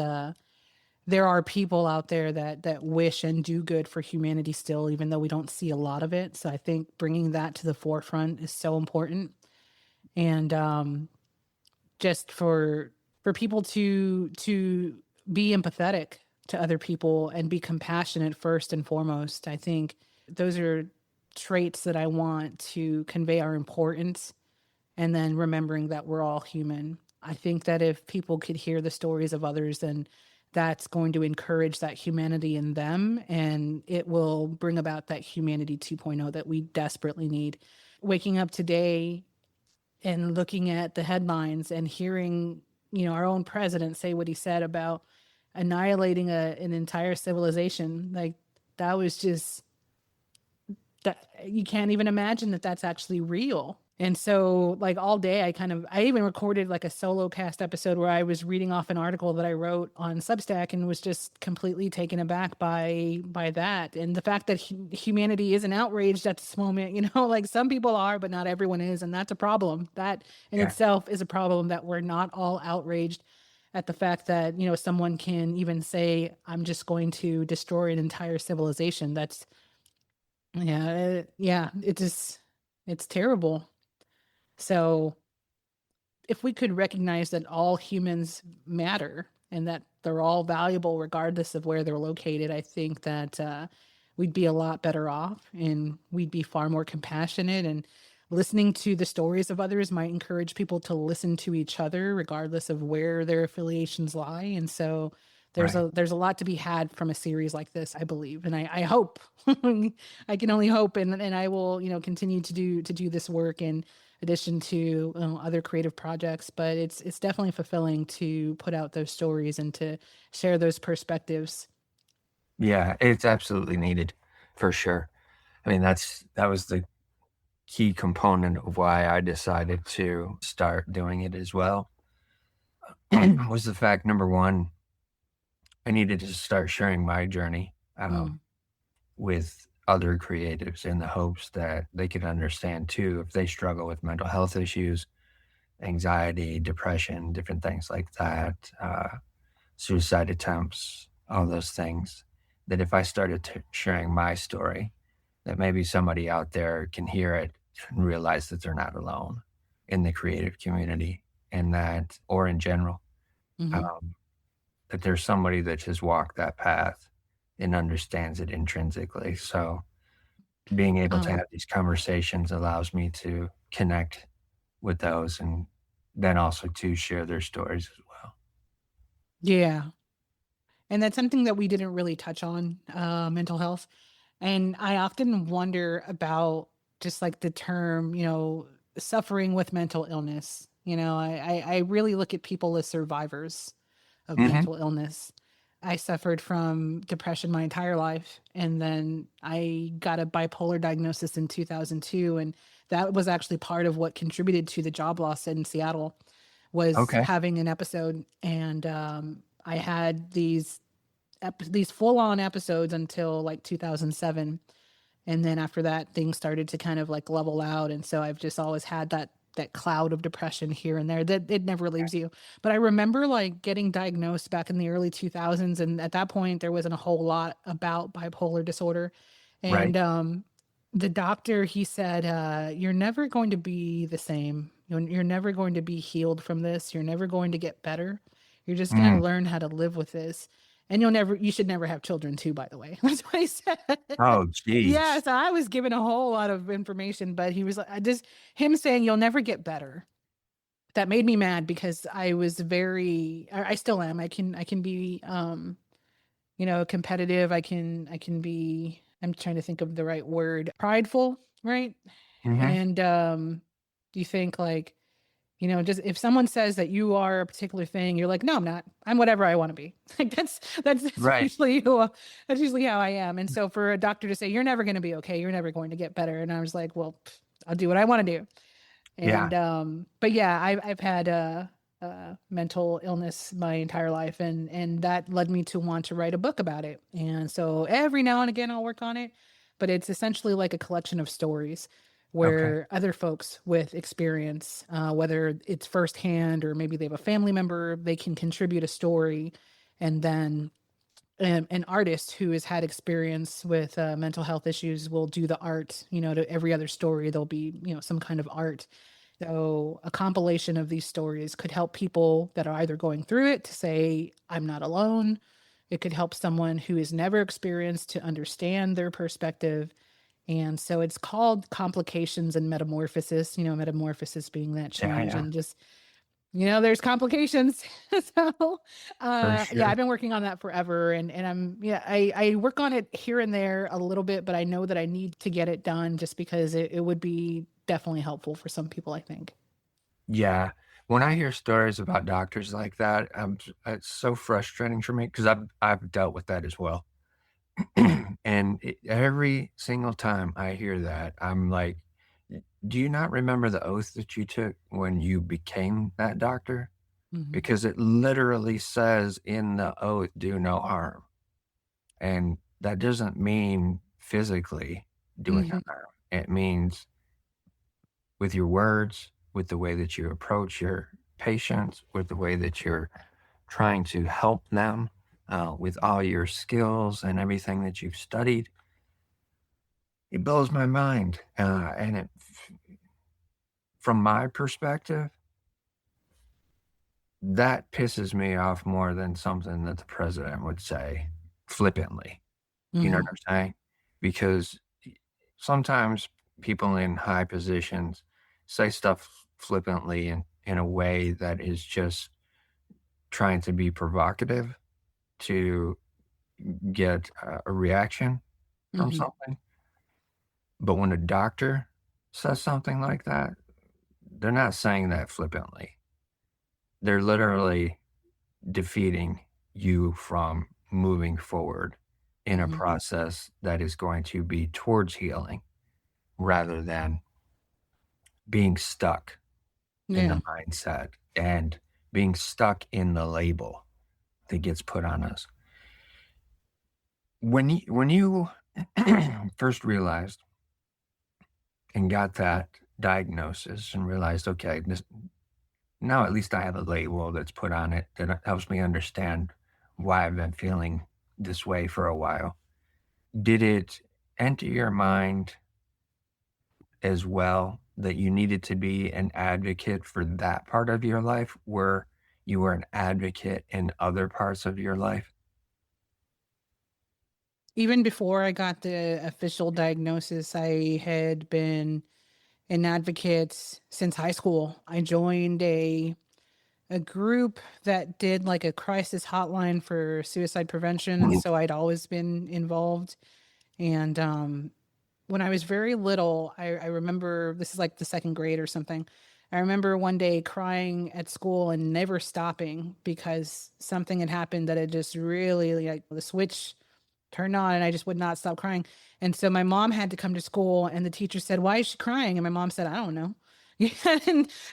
there are people out there that wish and do good for humanity still, even though we don't see a lot of it. So I think bringing that to the forefront is so important, and just for people to be empathetic to other people and be compassionate first and foremost. I think those are traits that I want to convey our importance, and then remembering that we're all human. I think that if people could hear the stories of others, then that's going to encourage that humanity in them, and it will bring about that humanity 2.0 that we desperately need. Waking up today and looking at the headlines and hearing, our own president say what he said about annihilating an entire civilization, like that was just that you can't even imagine that that's actually real. And so like all day I even recorded like a solo cast episode where I was reading off an article that I wrote on Substack and was just completely taken aback by that, and the fact that humanity isn't outraged at this moment. Like some people are, but not everyone is, and that's a problem. That in Yeah, itself is a problem, that we're not all outraged at the fact that someone can even say, "I'm just going to destroy an entire civilization." That's yeah, it's terrible. So if we could recognize that all humans matter and that they're all valuable regardless of where they're located, I think that we'd be a lot better off, and we'd be far more compassionate, and listening to the stories of others might encourage people to listen to each other regardless of where their affiliations lie. And so right. there's a lot to be had from a series like this, I believe, and I hope. I can only hope, and I will continue to do this work in addition to other creative projects. But it's definitely fulfilling to put out those stories and to share those perspectives. Yeah, it's absolutely needed for sure. I mean, that was the key component of why I decided to start doing it as well. Was the fact number one, I needed to start sharing my journey Mm, with other creatives in the hopes that they could understand too if they struggle with mental health issues, anxiety, depression, different things like that, suicide attempts, all those things. That if I started sharing my story, that maybe somebody out there can hear it and realize that they're not alone in the creative community, and that, or in general, hmm um, that there's somebody that just walked that path and understands it intrinsically. So being able to um, have these conversations allows me to connect with those and then also to share their stories as well. yeah, and that's something that we didn't really touch on, mental health. And I often wonder about just like the term, suffering with mental illness. I really look at people as survivors of Mhm. mental illness. I suffered from depression my entire life, and then I got a bipolar diagnosis in 2002, and that was actually part of what contributed to the job loss in Seattle, was Okay. having an episode. And I had these these full on episodes until like 2007. And then after that, things started to kind of like level out. And so I've just always had that cloud of depression here and there that it never leaves you. But I remember like getting diagnosed back in the early 2000s. And at that point, there wasn't a whole lot about bipolar disorder. Right. And the doctor, he said, you're never going to be the same. You're never going to be healed from this. You're never going to get better. You're just going to Mm. learn how to live with this. And you should never have children too, by the way. That's what he said. Oh, Yeah, geez. so I was given a whole lot of information, but he was like, him saying you'll never get better. That made me mad because I was I still am. I can be, competitive. I can be, I'm trying to think of the right word, prideful, right? Hmm. And, you think like, just if someone says that you are a particular thing, you're like, no, I'm not. I'm whatever I want to be. Like that's Right. usually that's usually how I am. And so for a doctor to say you're never going to be okay, you're never going to get better, and I was like, well, I'll do what I want to do. Yeah. And but yeah, I've had mental illness my entire life, and that led me to want to write a book about it. And so every now and again I'll work on it, but it's essentially like a collection of stories Okay. where other folks with experience, whether it's firsthand or maybe they have a family member, they can contribute a story, and then an artist who has had experience with mental health issues will do the art. To every other story there'll be some kind of art. So a compilation of these stories could help people that are either going through it to say, I'm not alone. It could help someone who has never experienced to understand their perspective. And so it's called Complications and Metamorphosis, metamorphosis being that Yeah. change Yeah. and just, there's complications. So, For yeah, sure. I've been working on that forever, and I work on it here and there a little bit, but I know that I need to get it done just because it would be definitely helpful for some people, I think. Yeah. When I hear stories about doctors like that, it's so frustrating for me because I've dealt with that as well. And every single time I hear that, I'm like, do you not remember the oath that you took when you became that doctor? Hmm. Because it literally says in the oath, do no harm. And that doesn't mean physically doing Hmm. harm. It means with your words, with the way that you approach your patients, with the way that you're trying to help them, with all your skills and everything that you've studied. It blows my mind. From my perspective, that pisses me off more than something that the president would say flippantly. You know what Hmm. I'm saying? Because sometimes people in high positions say stuff flippantly in a way that is just trying to be provocative to get a reaction from Hmm. something. But when a doctor says something like that, they're not saying that flippantly. They're literally defeating you from moving forward in a Hmm. process that is going to be towards healing rather than being stuck in the Yeah. mindset and being stuck in the label that gets put on us. When you first realized and got that diagnosis and realized, okay, now at least I have a label that's put on it that helps me understand why I've been feeling this way for a while. Did it enter your mind as well that you needed to be an advocate for that part of your life where you were an advocate in other parts of your life? Even before I got the official diagnosis, I had been an advocate since high school. I joined a group that did like a crisis hotline for suicide prevention, and so I'd always been involved. And when I was very little, I remember, this is like the second grade or something. I remember one day crying at school and never stopping because something had happened that had just really, like, the switch turned on, and I just would not stop crying. And so my mom had to come to school, and the teacher said, "Why is she crying?" And my mom said, "I don't know." Yeah,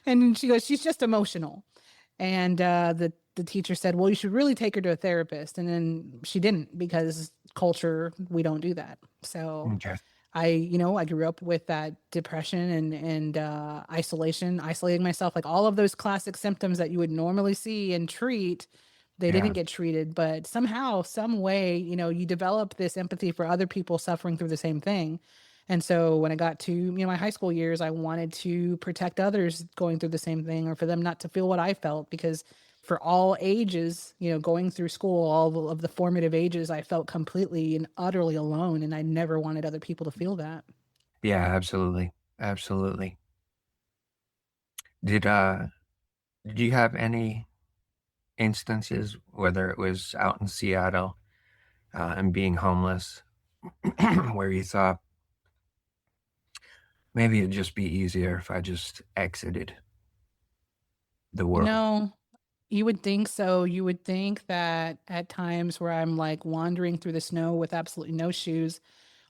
and she goes, "She's just emotional." And the the teacher said, well, you should really take her to a therapist. And then she didn't, because culture, we don't do that. So Okay. I grew up with that depression and isolation, isolating myself, like all of those classic symptoms that you would normally see and treat. They didn't Yeah. get treated, but somehow, some way, you develop this empathy for other people suffering through the same thing. And so when I got to, my high school years, I wanted to protect others going through the same thing, or for them not to feel what I felt, because for all ages, going through school, all of the formative ages, I felt completely and utterly alone. And I never wanted other people to feel that. Yeah, absolutely. Absolutely. Did did you have any instances, whether it was out in Seattle and being homeless, where you thought maybe it'd just be easier if I just exited the world? You would think so. You would think that at times where I'm like wandering through the snow with absolutely no shoes,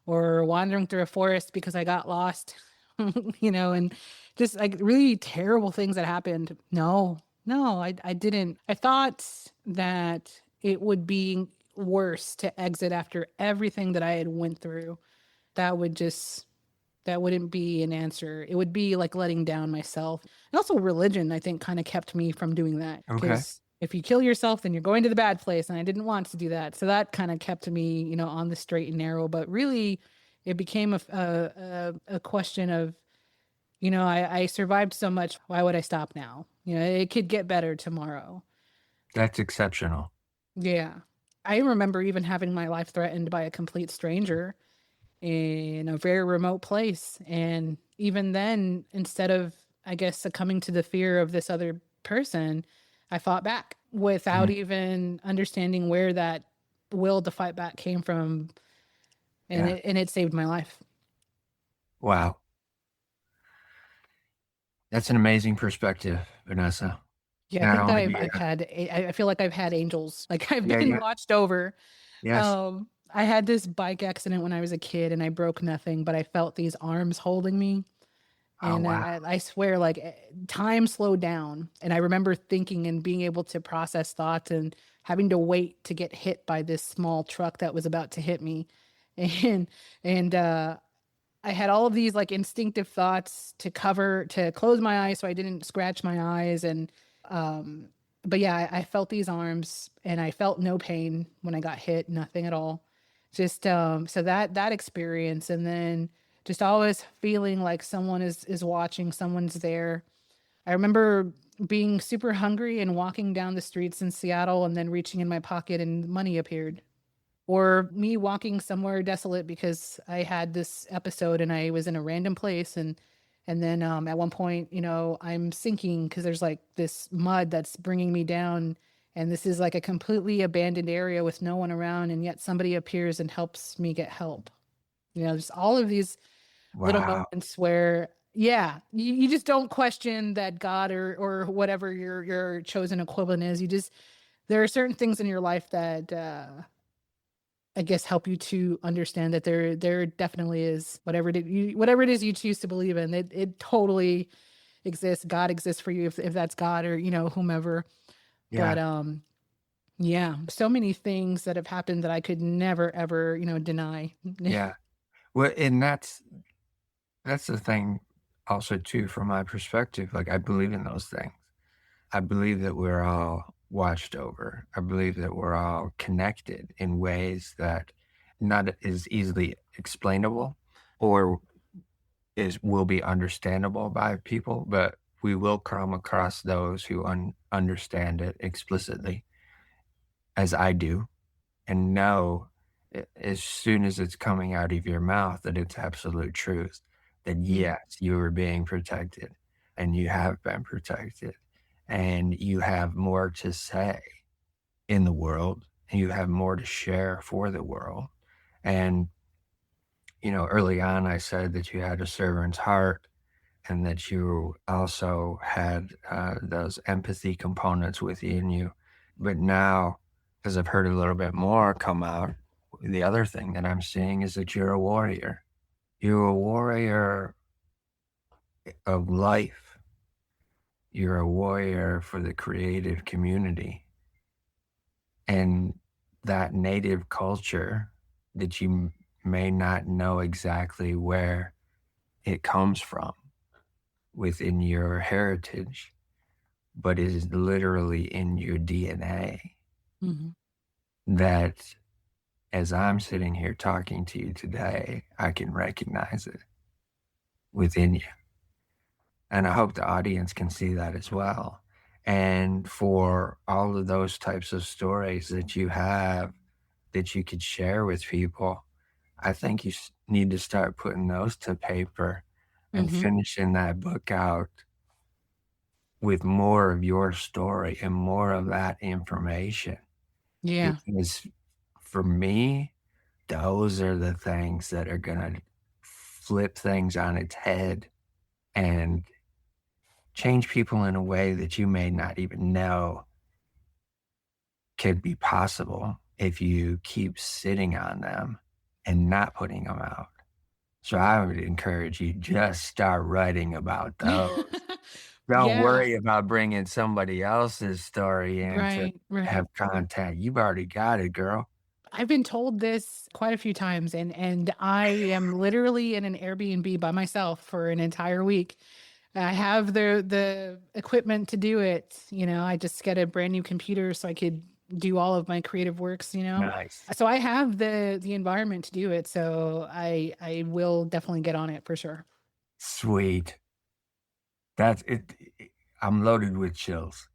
or wandering through a forest because I got lost, and just like really terrible things that happened. No, I didn't. I thought that it would be worse to exit after everything that I had went through. That would just that wouldn't be an answer. It would be like letting down myself. And also religion, I think, kind of kept me from doing that. Okay. Because if you kill yourself, then you're going to the bad place. And I didn't want to do that. So that kind of kept me, on the straight and narrow. But really, it became a question of, I survived so much. Why would I stop now? It could get better tomorrow. That's exceptional. Yeah. I remember even having my life threatened by a complete stranger in a very remote place. And even then, instead of, I guess, succumbing to the fear of this other person, I fought back without Mm, even understanding where that will to fight back came from. And yeah. it saved my life. Wow. That's an amazing perspective, Vanessa. Yeah, I Not think that only do you, I feel like I've had angels. Like I've yeah, been yeah, watched over. yes. I had this bike accident when I was a kid and I broke nothing, but I felt these arms holding me. Oh, And wow. I swear, like time slowed down. And I remember thinking and being able to process thoughts and having to wait to get hit by this small truck that was about to hit me. And, and I had all of these like instinctive thoughts to close my eyes so I didn't scratch my eyes. Um, but yeah, I felt these arms and I felt no pain when I got hit, nothing at all. Just, so that experience. And then just always feeling like someone is watching, someone's there. I remember being super hungry and walking down the streets in Seattle and then reaching in my pocket and money appeared. Or me walking somewhere desolate because I had this episode and I was in a random place, and then at one point, I'm sinking because there's like this mud that's bringing me down, and this is like a completely abandoned area with no one around, and yet somebody appears and helps me get help. Just all of these little Wow. moments where, yeah, you just don't question that God or whatever your chosen equivalent is. There are certain things in your life that I guess help you to understand that there definitely is whatever it is you choose to believe in. It totally exists. God exists for you if that's God or whomever. But Yeah. yeah, so many things that have happened that I could never ever deny. Yeah. Well, and that's the thing also too, from my perspective. Like, I believe in those things. I believe that we're all watched over. I believe that we're all connected in ways that not is easily explainable or is will be understandable by people, but we will come across those who understand it explicitly, as I do, and know as soon as it's coming out of your mouth that it's absolute truth, that Mm, yes, you are being protected and you have been protected and you have more to say in the world and you have more to share for the world. And, early on, I said that you had a servant's heart and that you also had those empathy components within you. But now, as I've heard a little bit more come out, the other thing that I'm seeing is that you're a warrior. You're a warrior of life. You're a warrior for the creative community. And that native culture that you may not know exactly where it comes from within your heritage, but it is literally in your DNA, Mhm. that as I'm sitting here talking to you today, I can recognize it within you. And I hope the audience can see that as well. And for all of those types of stories that you have that you could share with people, I think you need to start putting those to paper and Mhm. finishing that book out with more of your story and more of that information. Yeah. Because for me, those are the things that are going to flip things on its head and change people in a way that you may not even know could be possible if you keep sitting on them and not putting them out. So I would encourage you, just start writing about those. Don't Yeah. worry about bringing somebody else's story in to Right, right. have content. You've already got it, girl. I've been told this quite a few times, and I am literally in an Airbnb by myself for an entire week. I have the equipment to do it. I just get a brand new computer so I could do all of my creative works. Nice. So I have the environment to do it. So I will definitely get on it for sure. Sweet. That's it. I'm loaded with chills.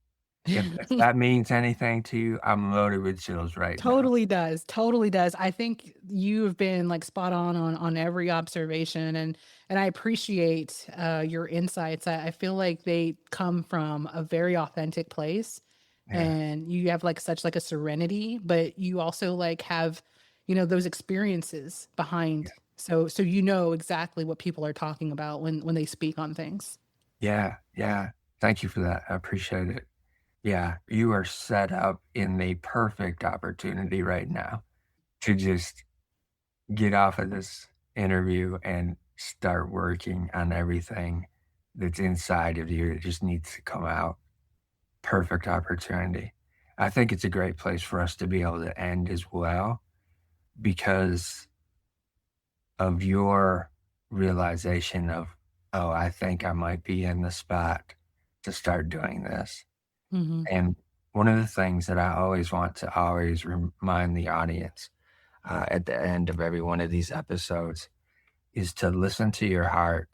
If that means anything to you, I'm loaded with chills right now. Totally does. Totally does. I think you've been like spot on every observation, and I appreciate your insights. I feel like they come from a very authentic place, Yeah. and you have like such like a serenity, but you also like have, those experiences Yeah. behind. So you know exactly what people are talking about when they speak on things. Yeah. Yeah. Thank you for that. I appreciate it. Yeah. You are set up in the perfect opportunity right now to just get off of this interview and start working on everything that's inside of you. It just needs to come out. Perfect opportunity. I think it's a great place for us to be able to end as well because of your realization of, oh, I think I might be in the spot to start doing this. Hmm. And one of the things that I always want to always remind the audience at the end of every one of these episodes is to listen to your heart,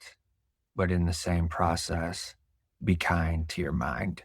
but in the same process, be kind to your mind.